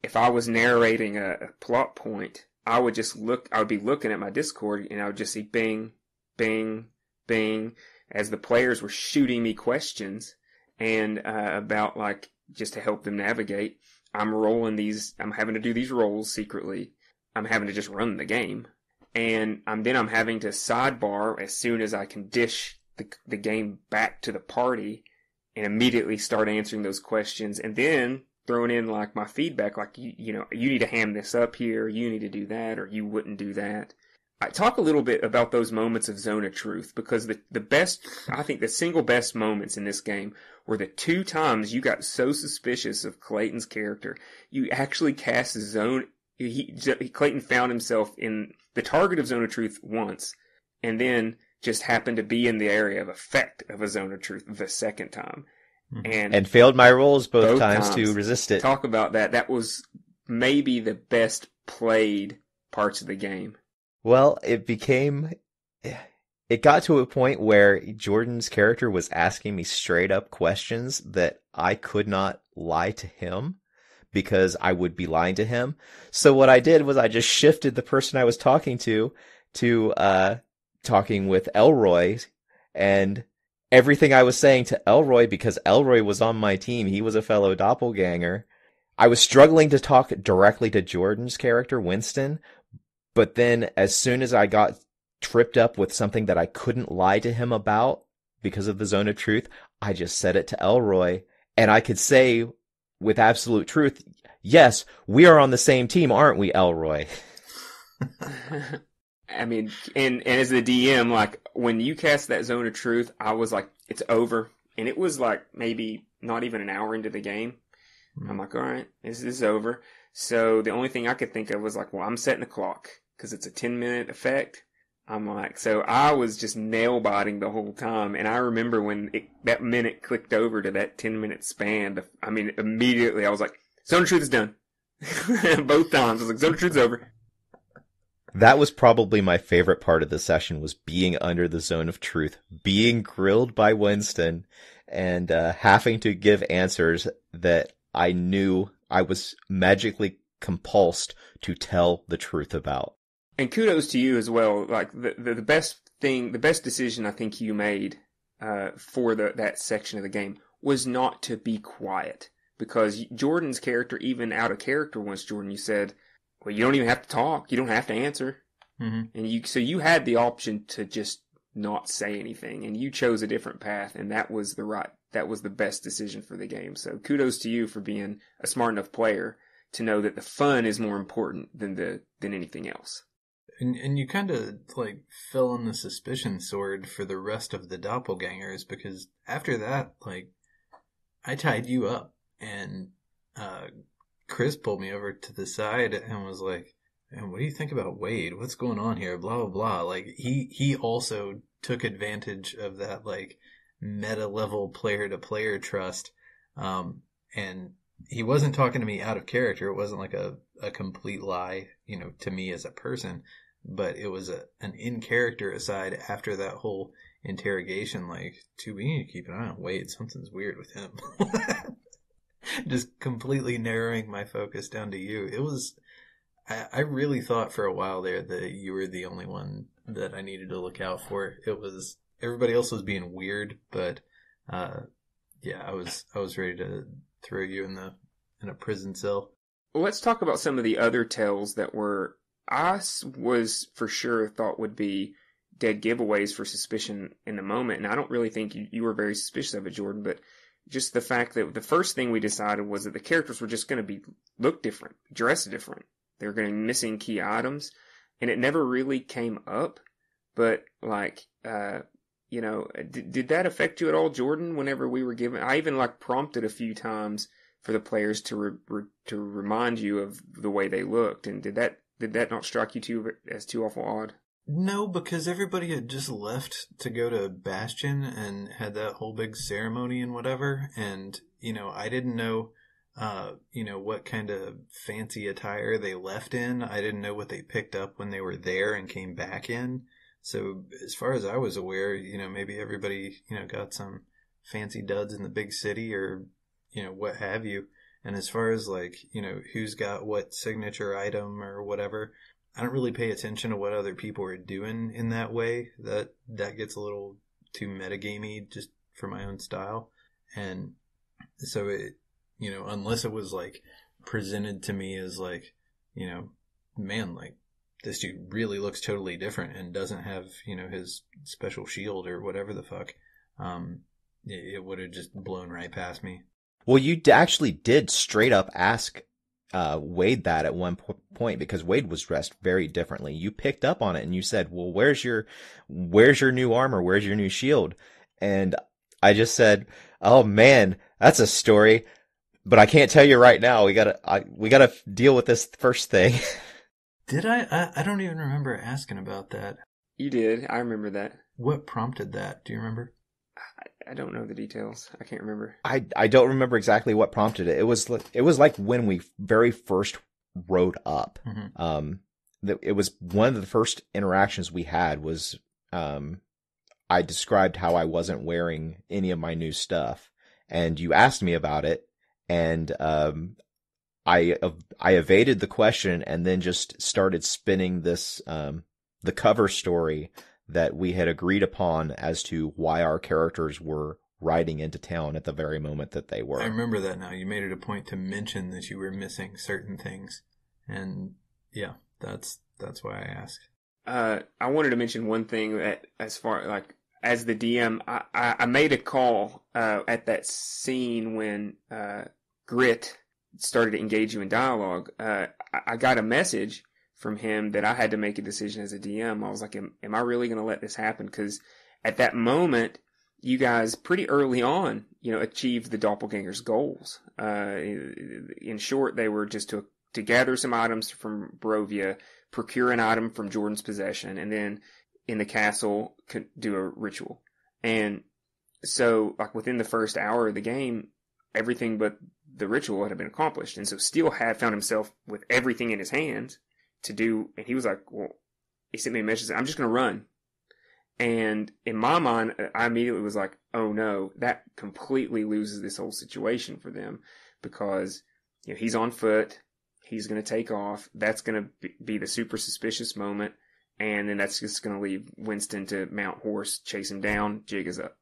If I was narrating a plot point, I would be looking at my Discord, and I would just see bing, bing, bing, as the players were shooting me questions, and about just to help them navigate. I'm having to do these rolls secretly. I'm having to just run the game. And then I'm having to sidebar as soon as I can dish the game back to the party and immediately start answering those questions. And then throwing in my feedback, you need to ham this up here, you need to do that, or you wouldn't do that. I talk a little bit about those moments of zone of truth, because I think the single best moments in this game were the 2 times you got so suspicious of Clayton's character. You actually cast a zone. Clayton found himself in the target of zone of truth once, and then just happened to be in the area of effect of a zone of truth the second time. And failed my rolls both times to resist it. Talk about that. That was maybe the best played parts of the game. Well, it got to a point where Jordan's character was asking me straight up questions that I could not lie to him because I would be lying to him. So what I did was I just shifted the person I was talking to talking with Elroy, and everything I was saying to Elroy, because Elroy was on my team, he was a fellow doppelganger. I was struggling to talk directly to Jordan's character, Winston, but then as soon as I got tripped up with something that I couldn't lie to him about because of the zone of truth, I just said it to Elroy, and I could say with absolute truth, yes, we are on the same team, aren't we, Elroy? I mean, and as the DM, like, when you cast that zone of truth, I was like, it's over. And it was like maybe not even an hour into the game. I'm like, all right, this is over. So the only thing I could think of was like, well, I'm setting the clock because it's a 10-minute effect. I'm like, so I was just nail biting the whole time. And I remember when that minute clicked over to that 10-minute span, immediately I was like, zone of truth is done. Both times. I was like, zone of truth is over. That was probably my favorite part of the session, was being under the zone of truth, being grilled by Winston, and having to give answers that I knew I was magically compulsed to tell the truth about. And kudos to you as well. Like the best decision I think you made for that section of the game was not to be quiet, because Jordan's character, even out of character once, Jordan, you said, well, you don't even have to talk. You don't have to answer. Mm-hmm. And so you had the option to just not say anything, and you chose a different path, and that was the best decision for the game. So kudos to you for being a smart enough player to know that the fun is more important than anything else. And you kind of like fell on the suspicion sword for the rest of the doppelgangers, because after that, like, I tied you up, and Chris pulled me over to the side and was like, and what do you think about Wade? What's going on here? Blah, blah, blah. Like, he also took advantage of that, like, meta level player to player trust. And he wasn't talking to me out of character. It wasn't like a complete lie, to me as a person, but it was an in character aside after that whole interrogation. Like, we need to keep an eye on Wade. Something's weird with him. Just completely narrowing my focus down to you. It was, I really thought for a while there that you were the only one that I needed to look out for. It was, everybody else was being weird, but, yeah, I was ready to throw you in a prison cell. Well, let's talk about some of the other tells that I was for sure thought would be dead giveaways for suspicion in the moment. And I don't really think you were very suspicious of it, Jordan, but just the fact that the first thing we decided was that the characters were just going to look different, dress different. They were going to be missing key items, and it never really came up. But like, did that affect you at all, Jordan? Whenever we were given, I even like prompted a few times for the players to remind you of the way they looked, and did that not strike you as too awful odd? No, because everybody had just left to go to Bastion and had that whole big ceremony and whatever. And, I didn't know, what kind of fancy attire they left in. I didn't know what they picked up when they were there and came back in. So as far as I was aware, maybe everybody, got some fancy duds in the big city or, what have you. And as far as like, who's got what signature item or whatever, I don't really pay attention to what other people are doing in that way. That gets a little too metagamey just for my own style. And so it, unless it was like presented to me as like, man, like this dude really looks totally different and doesn't have, his special shield or whatever the fuck, it would have just blown right past me. Well, you actually did straight up ask Wade that at one point, because Wade was dressed very differently. You picked up on it and you said, well, where's your new armor? Where's your new shield? And I just said, oh man, that's a story, but I can't tell you right now. We gotta deal with this first thing. Did I don't even remember asking about that. You did. I remember that. What prompted that? Do you remember? I don't know the details. I can't remember. I don't remember exactly what prompted it. It was like when we very first rode up. Mm-hmm. It was one of the first interactions we had was I described how I wasn't wearing any of my new stuff, and you asked me about it, and I evaded the question and then just started spinning this the cover story that we had agreed upon as to why our characters were riding into town at the very moment that they were. I remember that now. You made it a point to mention that you were missing certain things, and yeah, that's why I asked. I wanted to mention one thing that, as far like as the DM, I made a call at that scene when Grit started to engage you in dialogue. I got a message from him that I had to make a decision as a DM. I was like, am I really going to let this happen? Because at that moment, you guys pretty early on, achieved the doppelgangers' goals. In short, they were just to gather some items from Barovia, procure an item from Jordan's possession, and then in the castle do a ritual. And so, like, within the first hour of the game, everything but the ritual had been accomplished. And so Steele had found himself with everything in his hands to do, and he was like, well, he sent me a message, I'm just going to run. And in my mind, I immediately was like, oh no, that completely loses this whole situation for them, because he's on foot, he's going to take off, that's going to be the super suspicious moment, and then that's just going to leave Winston to mount horse, chase him down, jig is up.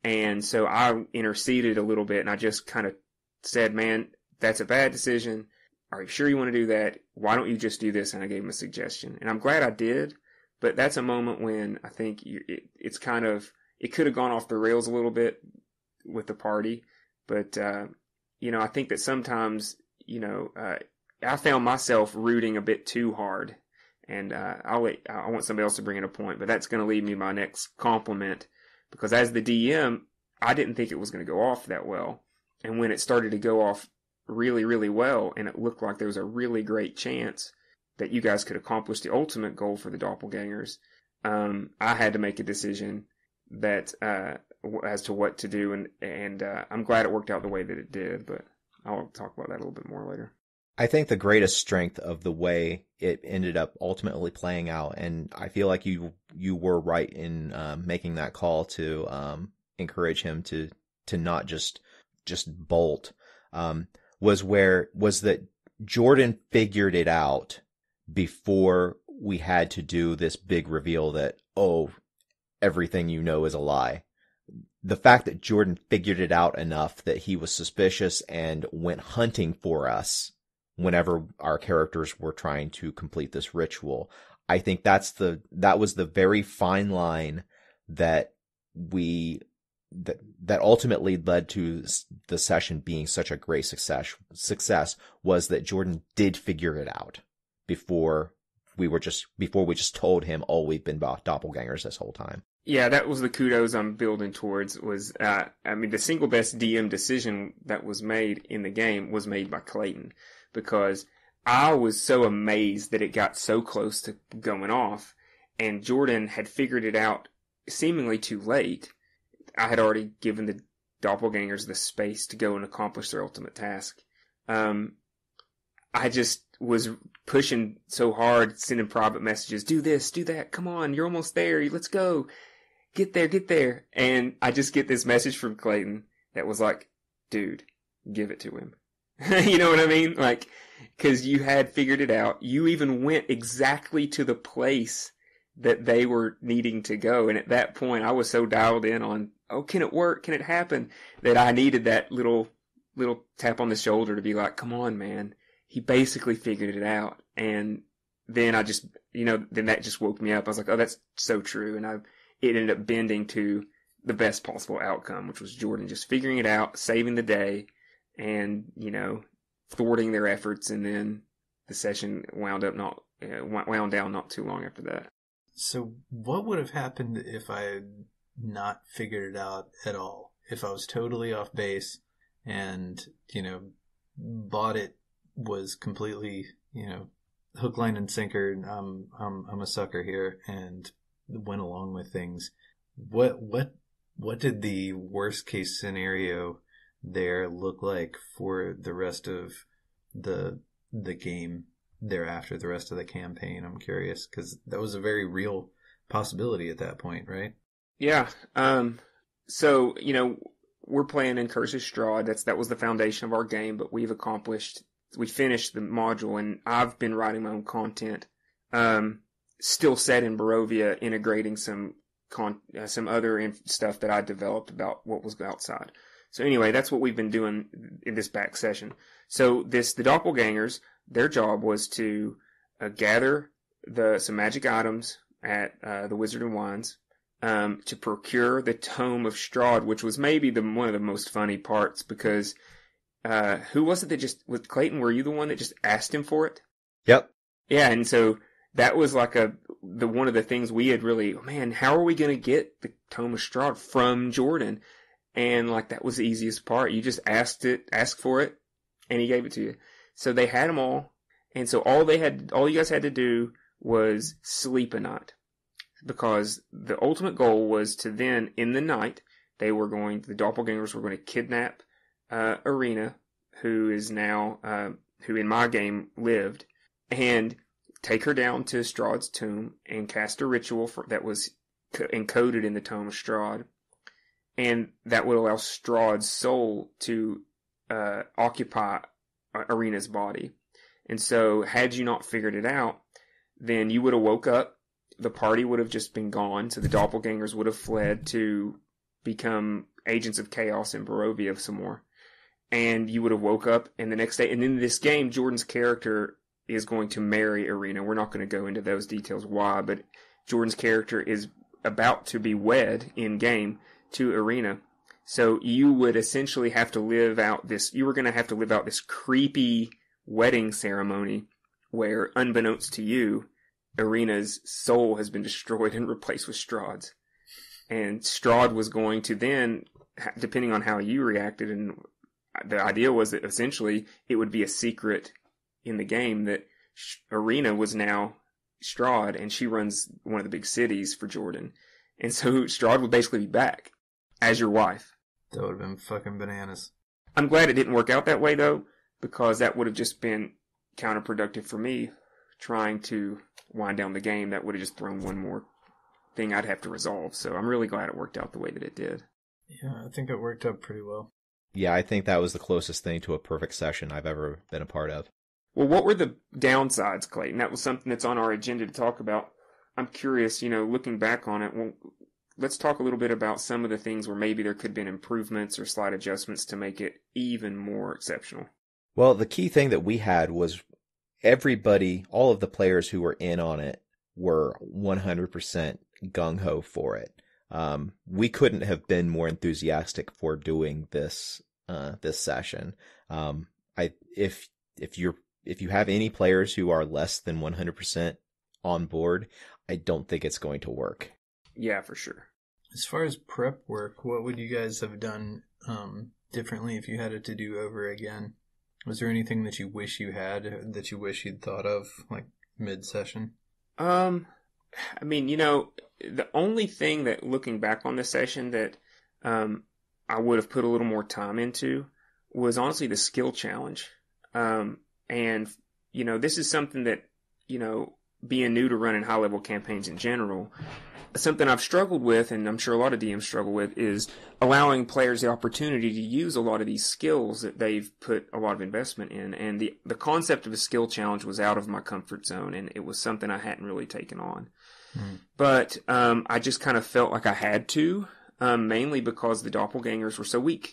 And so I interceded a little bit, and I just kind of said, man, that's a bad decision. Are you sure you want to do that? Why don't you just do this? And I gave him a suggestion. And I'm glad I did, but that's a moment when I think it's kind of, it could have gone off the rails a little bit with the party. But, I think that sometimes, I found myself rooting a bit too hard. And I want somebody else to bring in a point, but that's going to lead me to my next compliment. Because as the DM, I didn't think it was going to go off that well. And when it started to go off really, really well, and it looked like there was a really great chance that you guys could accomplish the ultimate goal for the doppelgangers, I had to make a decision that as to what to do, and I'm glad it worked out the way that it did, but I'll talk about that a little bit more later. I think the greatest strength of the way it ended up ultimately playing out, and I feel like you were right in making that call to encourage him to not just bolt, was that Jordan figured it out before we had to do this big reveal that, oh, everything is a lie. The fact that Jordan figured it out enough that he was suspicious and went hunting for us whenever our characters were trying to complete this ritual, I think that was the very fine line that that ultimately led to the session being such a great success was that Jordan did figure it out before we just told him, oh, we've been doppelgangers this whole time. Yeah, that was the kudos I'm building towards. Was the single best DM decision that was made in the game was made by Clayton, because I was so amazed that it got so close to going off, and Jordan had figured it out seemingly too late. I had already given the doppelgangers the space to go and accomplish their ultimate task. I just was pushing so hard, sending private messages, do this, do that, come on, you're almost there, let's go, get there. And I just get this message from Clayton that was like, dude, give it to him. You know what I mean? Like, because you had figured it out. You even went exactly to the place that they were needing to go. And at that point, I was so dialed in on, oh, can it work? Can it happen? That I needed that little tap on the shoulder to be like, come on, man. He basically figured it out. And then I just, then that just woke me up. I was like, oh, that's so true. And it ended up bending to the best possible outcome, which was Jordan just figuring it out, saving the day, and, thwarting their efforts. And then the session wound down not too long after that. So what would have happened if I had not figured it out at all? If I was totally off base and, bought it, was completely, hook, line, and sinker, I'm a sucker here, and went along with things. What did the worst case scenario there look like for the rest of the game thereafter, the rest of the campaign? I'm curious, because that was a very real possibility at that point, right? Yeah. So, we're playing in Curse of Strahd. That was the foundation of our game, but we finished the module, and I've been writing my own content. Still set in Barovia, integrating some other stuff that I developed about what was outside. So anyway, that's what we've been doing in this back session. So the doppelgangers, their job was to gather some magic items at the Wizard and Wines, to procure the Tome of Strahd, which was maybe one of the most funny parts, because who was it that with Clayton, were you the one that just asked him for it? Yep. Yeah, and so that was like one of the things we had really, man, how are we going to get the Tome of Strahd from Jordan? And like, that was the easiest part. You just asked for it, and he gave it to you. So they had them all. And so all you guys had to do was sleep a night, because the ultimate goal was to then, in the night, the doppelgangers were going to kidnap Irina, who is now, who in my game lived, and take her down to Strahd's tomb and cast a ritual that was encoded in the Tome of Strahd, and that would allow Strahd's soul to occupy Irina's body. And so, had you not figured it out, then you would have woke up, the party would have just been gone, so the doppelgangers would have fled to become agents of chaos in Barovia some more. And you would have woke up, and the next day, and in this game, Jordan's character is going to marry Irina. We're not going to go into those details why, but Jordan's character is about to be wed in game to Irina. So you would essentially have to live out this creepy wedding ceremony where, unbeknownst to you, Irina's soul has been destroyed and replaced with Strahd's. And Strahd was going to then, depending on how you reacted, and the idea was that essentially it would be a secret in the game that Irina was now Strahd, and she runs one of the big cities for Jordan. And so Strahd would basically be back as your wife. That would have been fucking bananas. I'm glad it didn't work out that way, though, because that would have just been counterproductive for me trying to wind down the game. That would have just thrown one more thing I'd have to resolve. So I'm really glad it worked out the way that it did. Yeah, I think it worked out pretty well. Yeah, I think that was the closest thing to a perfect session I've ever been a part of. Well, what were the downsides, Clayton? That was something that's on our agenda to talk about. I'm curious, looking back on it, well, let's talk a little bit about some of the things where maybe there could have been improvements or slight adjustments to make it even more exceptional. Well, the key thing that we had was everybody, all of the players who were in on it were 100% gung-ho for it. We couldn't have been more enthusiastic for doing this session. If you have any players who are less than 100% on board, I don't think it's going to work. Yeah, for sure. As far as prep work, what would you guys have done differently if you had it to do over again? Was there anything that you wish you had, that you wish you'd thought of, like, mid-session? The only thing that, looking back on the session, that I would have put a little more time into was honestly the skill challenge. This is something that, being new to running high-level campaigns in general, something I've struggled with, and I'm sure a lot of DMs struggle with, is allowing players the opportunity to use a lot of these skills that they've put a lot of investment in. And the concept of a skill challenge was out of my comfort zone, and it was something I hadn't really taken on. But I just kind of felt like I had to, mainly because the doppelgangers were so weak.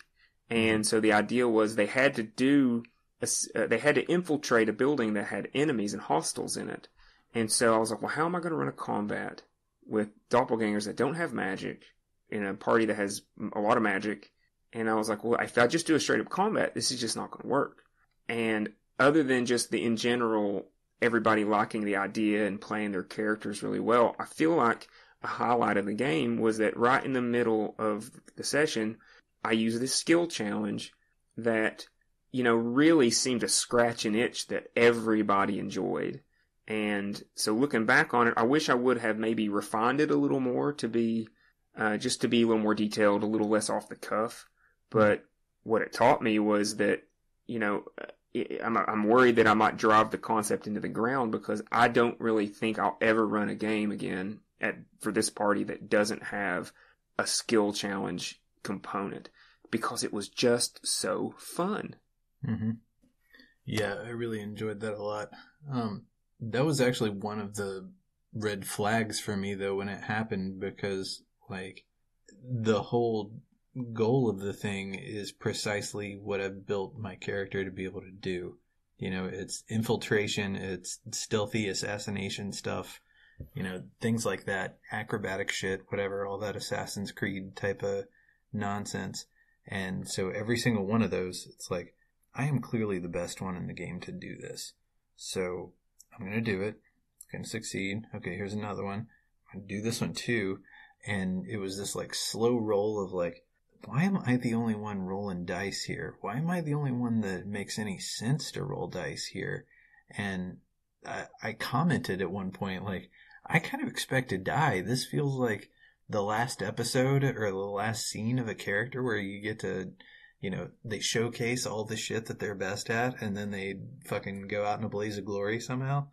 And so the idea was they had to infiltrate a building that had enemies and hostiles in it. And so I was like, well, how am I going to run a combat with doppelgangers that don't have magic in a party that has a lot of magic? And I was like, well, if I just do a straight up combat, this is just not going to work. And other than just in general, everybody liking the idea and playing their characters really well, I feel like a highlight of the game was that right in the middle of the session, I used this skill challenge that, really seemed to scratch an itch that everybody enjoyed. And so looking back on it, I wish I would have maybe refined it a little more to be, just to be a little more detailed, a little less off the cuff. But what it taught me was that, I'm worried that I might drive the concept into the ground, because I don't really think I'll ever run a game again for this party that doesn't have a skill challenge component. because it was just so fun. Mm-hmm. Yeah, I really enjoyed that a lot. That was actually one of the red flags for me, though, when it happened, because, like, the whole goal of the thing is precisely what I've built my character to be able to do. You know, it's infiltration, it's stealthy assassination stuff, you know, things like that, acrobatic shit, whatever, all that Assassin's Creed type of nonsense. And so every single one of those, it's like, I am clearly the best one in the game to do this. So I'm going to do it. I'm going to succeed. Okay, here's another one. I'm going to do this one too. And it was this like slow roll of like, why am I the only one rolling dice here? Why am I the only one that makes any sense to roll dice here? And I commented at one point, like, I kind of expect to die. This feels like the last episode or the last scene of a character where you get to, you know, they showcase all the shit that they're best at and then they fucking go out in a blaze of glory somehow.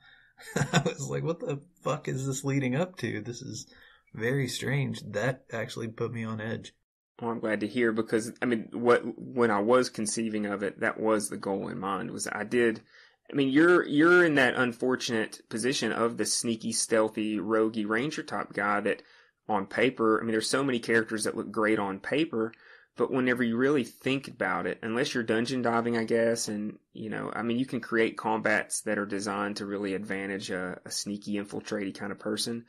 I was like, what the fuck is this leading up to? This is very strange. That actually put me on edge. Well, I'm glad to hear, because I mean, when I was conceiving of it, that was the goal in mind. Was I mean, you're in that unfortunate position of the sneaky, stealthy, roguey ranger type guy that, on paper, I mean, there's so many characters that look great on paper, but whenever you really think about it, unless you're dungeon diving, I guess, and you know, I mean, you can create combats that are designed to really advantage a sneaky, infiltrating kind of person,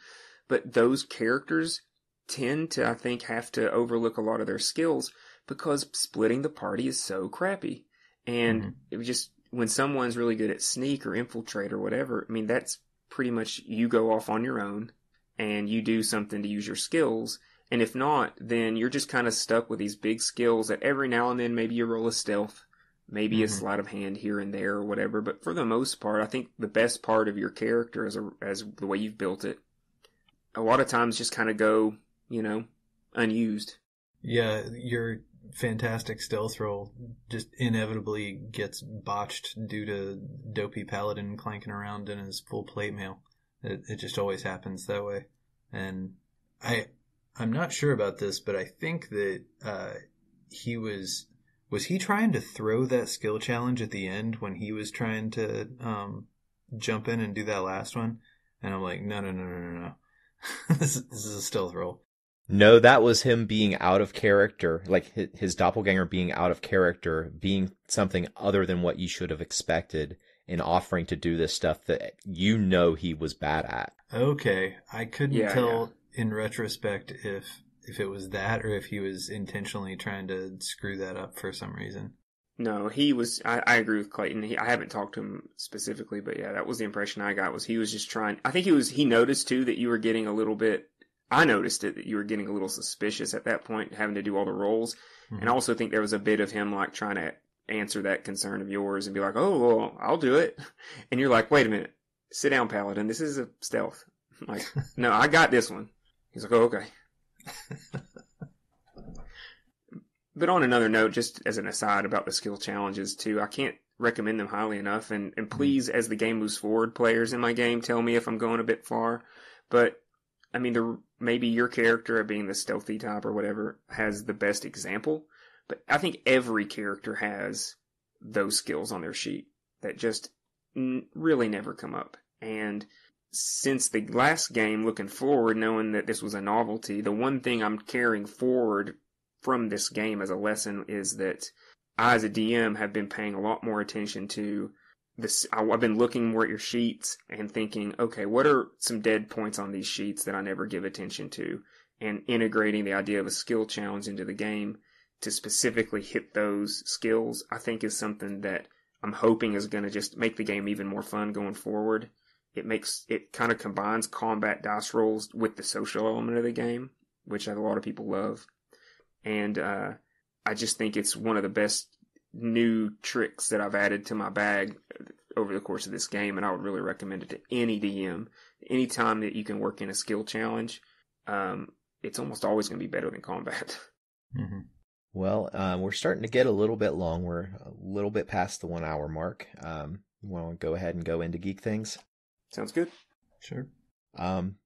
but those characters tend to, I think, have to overlook a lot of their skills because splitting the party is so crappy. And it was just, when someone's really good at sneak or infiltrate or whatever, I mean, that's pretty much you go off on your own and you do something to use your skills. And if not, then you're just kind of stuck with these big skills that every now and then maybe you roll a stealth, maybe a sleight of hand here and there or whatever. But for the most part, I think the best part of your character as the way you've built it, a lot of times just kind of go, you know, unused. Yeah, your fantastic stealth roll just inevitably gets botched due to dopey paladin clanking around in his full plate mail. It just always happens that way. And I'm not sure about this, but I think that he was he trying to throw that skill challenge at the end when he was trying to jump in and do that last one? And I'm like, no. This is a stealth roll. No, that was him being out of character, like his doppelganger being out of character, being something other than what you should have expected, and offering to do this stuff that you know he was bad at. Okay, I couldn't tell in retrospect if it was that or if he was intentionally trying to screw that up for some reason. No, he was. I agree with Clayton. I haven't talked to him specifically, but yeah, that was the impression I got. Was he was just trying. I think he noticed too that you were getting a little bit. I noticed it, that you were getting a little suspicious at that point, having to do all the rolls. And I also think there was a bit of him like trying to answer that concern of yours and be like, oh, well, I'll do it. And you're like, wait a minute, sit down, Paladin. This is a stealth. I'm like, no, I got this one. He's like, oh, okay. But on another note, just as an aside about the skill challenges too, I can't recommend them highly enough. And please, as the game moves forward, players in my game, tell me if I'm going a bit far. But I mean, maybe your character, being the stealthy type or whatever, has the best example. But I think every character has those skills on their sheet that just really never come up. And since the last game, looking forward, knowing that this was a novelty, the one thing I'm carrying forward from this game as a lesson is that I, as a DM, have been paying a lot more attention to this. I've been looking more at your sheets and thinking, okay, what are some dead points on these sheets that I never give attention to? And integrating the idea of a skill challenge into the game to specifically hit those skills, I think is something that I'm hoping is going to just make the game even more fun going forward. It kind of combines combat dice rolls with the social element of the game, which a lot of people love. And I just think it's one of the best new tricks that I've added to my bag over the course of this game, and I would really recommend it to any DM. Anytime that you can work in a skill challenge, it's almost always going to be better than combat. Mm-hmm. Well, we're starting to get a little bit long. We're a little bit past the 1 hour mark. You want to go ahead and go into geek things? Sounds good. Sure.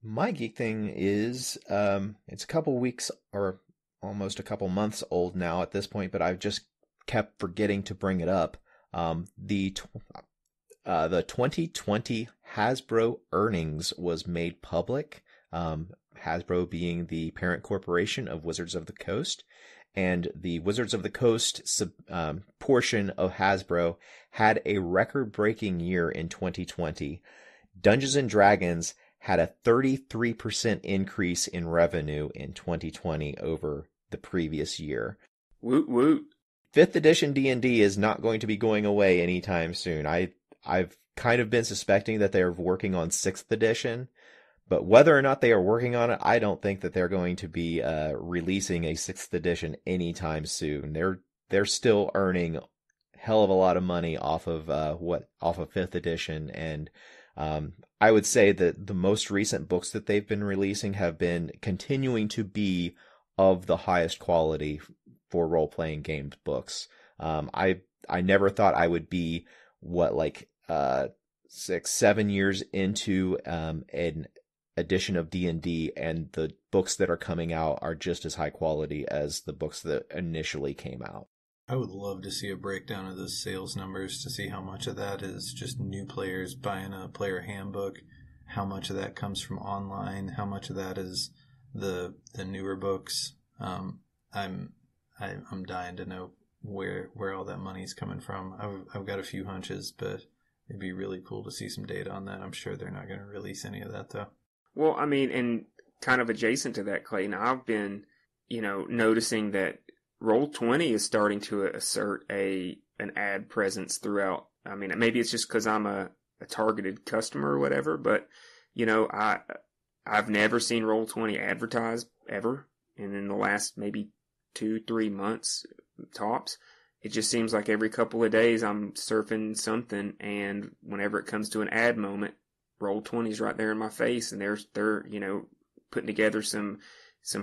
My geek thing is, it's a couple weeks, or almost a couple months old now at this point, but I've just kept forgetting to bring it up. The 2020 Hasbro earnings was made public. Hasbro being the parent corporation of Wizards of the Coast, and the Wizards of the Coast portion of Hasbro had a record-breaking year in 2020. Dungeons and Dragons had a 33% increase in revenue in 2020 over the previous year. Woot woot. 5th edition D&D is not going to be going away anytime soon. I've kind of been suspecting that they're working on 6th edition, but whether or not they are working on it, I don't think that they're going to be releasing a 6th edition anytime soon. They're still earning hell of a lot of money off of 5th edition, and I would say that the most recent books that they've been releasing have been continuing to be of the highest quality for role-playing games books. I never thought I would be 6-7 years into an edition of D&D, and the books that are coming out are just as high quality as the books that initially came out. I would love to see a breakdown of those sales numbers to see how much of that is just new players buying a player handbook, how much of that comes from online, how much of that is the newer books. I'm dying to know where all that money's coming from. I've got a few hunches, but it'd be really cool to see some data on that. I'm sure they're not going to release any of that though. Well, I mean, and kind of adjacent to that, Clayton, I've been, noticing that Roll20 is starting to assert an ad presence throughout. I mean, maybe it's just because I'm a targeted customer or whatever, but, I've never seen Roll20 advertised ever. And in the last maybe 2-3 months tops, it just seems like every couple of days I'm surfing something, and whenever it comes to an ad moment, Roll20 is right there in my face, and they're putting together some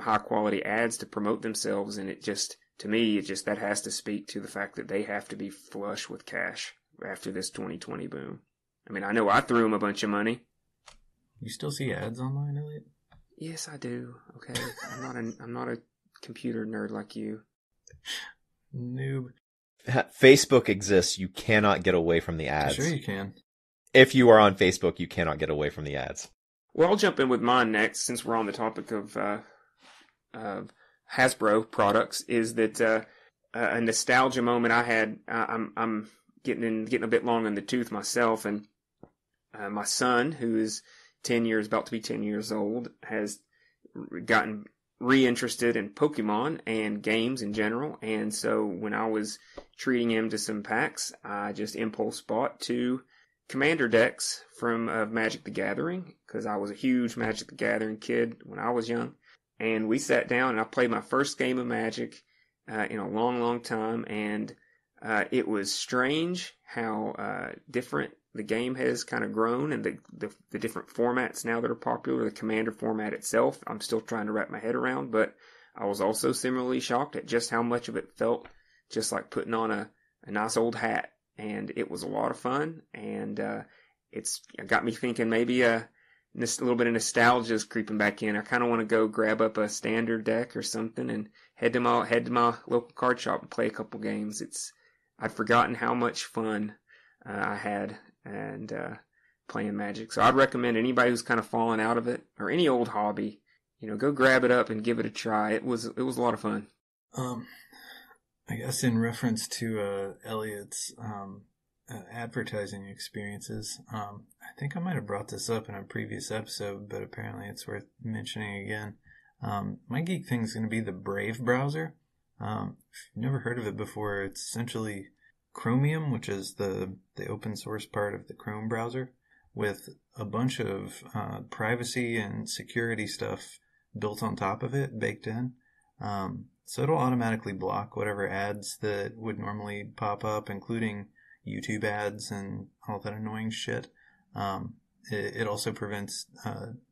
high quality ads to promote themselves, and to me, that has to speak to the fact that they have to be flush with cash after this 2020 boom. I mean, I know I threw them a bunch of money. You still see ads online, Eliot? Yes, I do. Okay, I'm not a computer nerd like you. Noob. Facebook exists. You cannot get away from the ads. Sure you can. If you are on Facebook, you cannot get away from the ads. Well, I'll jump in with mine next, since we're on the topic of Hasbro products. Is that a nostalgia moment I had? I'm getting a bit long in the tooth myself, and my son, who is about to be 10 years old, has gotten reinterested in Pokemon and games in general. And so when I was treating him to some packs, I just impulse bought 2 Commander decks from Magic the Gathering, because I was a huge Magic the Gathering kid when I was young. And we sat down and I played my first game of Magic in a long, long time. And it was strange how different the game has kind of grown, and the different formats now that are popular. The Commander format itself, I'm still trying to wrap my head around, but I was also similarly shocked at just how much of it felt just like putting on a nice old hat. And it was a lot of fun, and it got me thinking maybe a little bit of nostalgia is creeping back in. I kind of want to go grab up a standard deck or something and head to my local card shop and play a couple games. I'd forgotten how much fun I had and playing Magic. So I'd recommend anybody who's kind of fallen out of it, or any old hobby, go grab it up and give it a try. It was a lot of fun. I guess in reference to Eliot's advertising experiences, I think I might have brought this up in a previous episode, but apparently it's worth mentioning again. My geek thing is going to be the Brave browser. If you've never heard of it before, it's essentially Chromium, which is the open source part of the Chrome browser, with a bunch of privacy and security stuff built on top of it, baked in. So it'll automatically block whatever ads that would normally pop up, including YouTube ads and all that annoying shit. It also prevents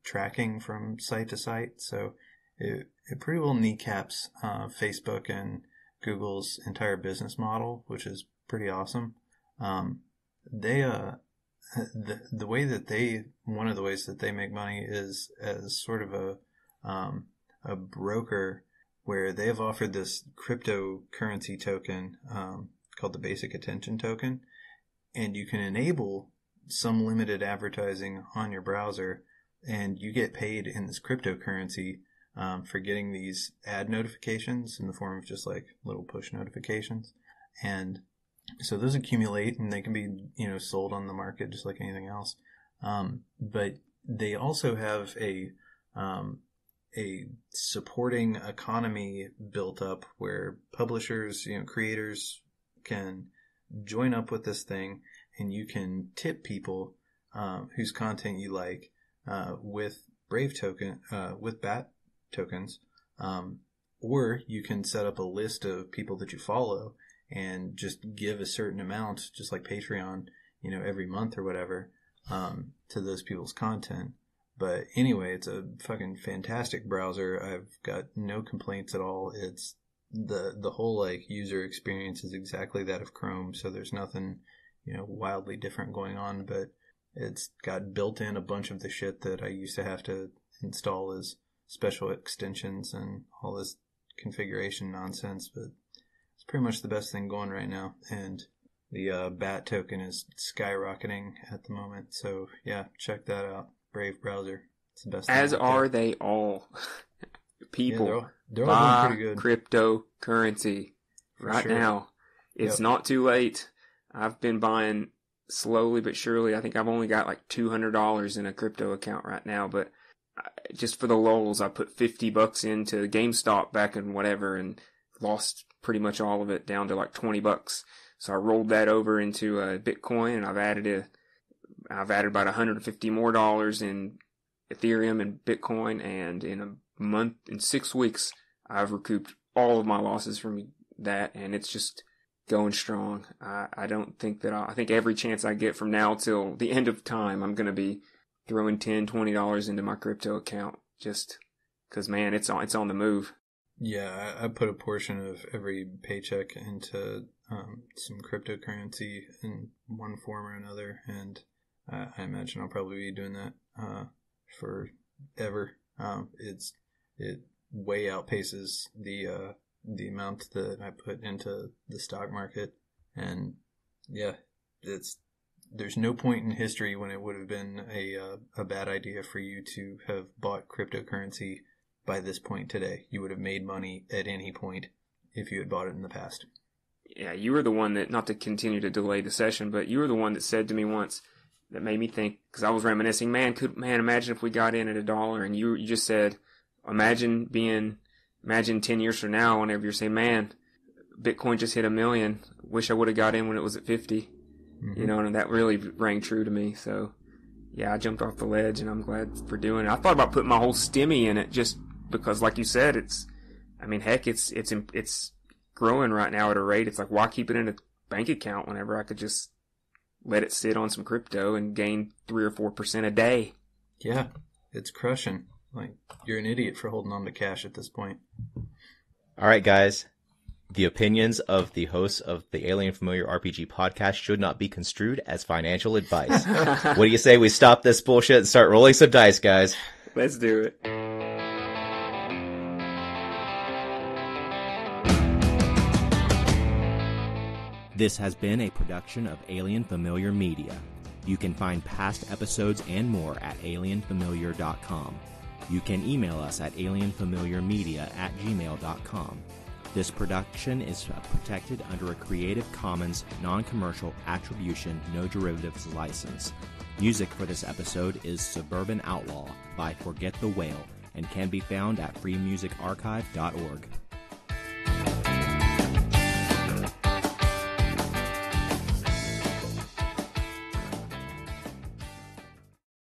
tracking from site to site, so it pretty well kneecaps Facebook and Google's entire business model, which is pretty awesome. The way that one of the ways that they make money is as sort of a broker where they have offered this cryptocurrency token called the Basic Attention Token, and you can enable some limited advertising on your browser, and you get paid in this cryptocurrency for getting these ad notifications in the form of just like little push notifications. And so those accumulate, and they can be, sold on the market just like anything else. But they also have a supporting economy built up where publishers, with can join up with this thing, and you can tip people whose content you like with with BAT tokens, or you can set up a list of people that you follow and just give a certain amount, just like Patreon, every month or whatever, to those people's content. But anyway, it's a fucking fantastic browser. I've got no complaints at all. It's the whole user experience is exactly that of Chrome, so there's nothing wildly different going on, but it's got built in a bunch of the shit that I used to have to install as special extensions and all this configuration nonsense. But it's pretty much the best thing going right now, and the BAT token is skyrocketing at the moment. So yeah, check that out. Brave browser. It's the best. As are they all. People, yeah, they're all doing pretty good. Cryptocurrency right now. It's not too late. I've been buying slowly but surely. I think I've only got like $200 in a crypto account right now, but just for the lulz, I put $50 into GameStop back in whatever and lost pretty much all of it down to like $20. So I rolled that over into Bitcoin, and I've added about $150 more in Ethereum and Bitcoin, and in 6 weeks, I've recouped all of my losses from that, and it's just going strong. I don't think that I think every chance I get from now till the end of time, I'm going to be throwing $10, $20 into my crypto account, just because, man, it's on the move. Yeah, I put a portion of every paycheck into some cryptocurrency in one form or another, and I imagine I'll probably be doing that forever. It way outpaces the amount that I put into the stock market, and yeah, there's no point in history when it would have been a bad idea for you to have bought cryptocurrency by this point today. You would have made money at any point if you had bought it in the past. Yeah, you were the one that, not to continue to delay the session, but you were the one that said to me once, that made me think, because I was reminiscing, imagine if we got in at $1, and you just said, imagine 10 years from now, whenever you say, man, Bitcoin just hit 1 million, wish I would have got in when it was at 50, and that really rang true to me. So yeah, I jumped off the ledge, and I'm glad for doing it. I thought about putting my whole stimmy in it, just because, like you said, it's growing right now at a rate. It's like, why keep it in a bank account whenever I could just let it sit on some crypto and gain 3 or 4% a day? Yeah, it's crushing. Like, you're an idiot for holding on to cash at this point. All right, guys. The opinions of the hosts of the Alien Familiar RPG podcast should not be construed as financial advice. What do you say we stop this bullshit and start rolling some dice, guys? Let's do it. This has been a production of Alien Familiar Media. You can find past episodes and more at alienfamiliar.com. You can email us at alienfamiliarmedia@gmail.com. This production is protected under a Creative Commons non-commercial attribution, no derivatives license. Music for this episode is Suburban Outlaw by Forget the Whale and can be found at freemusicarchive.org.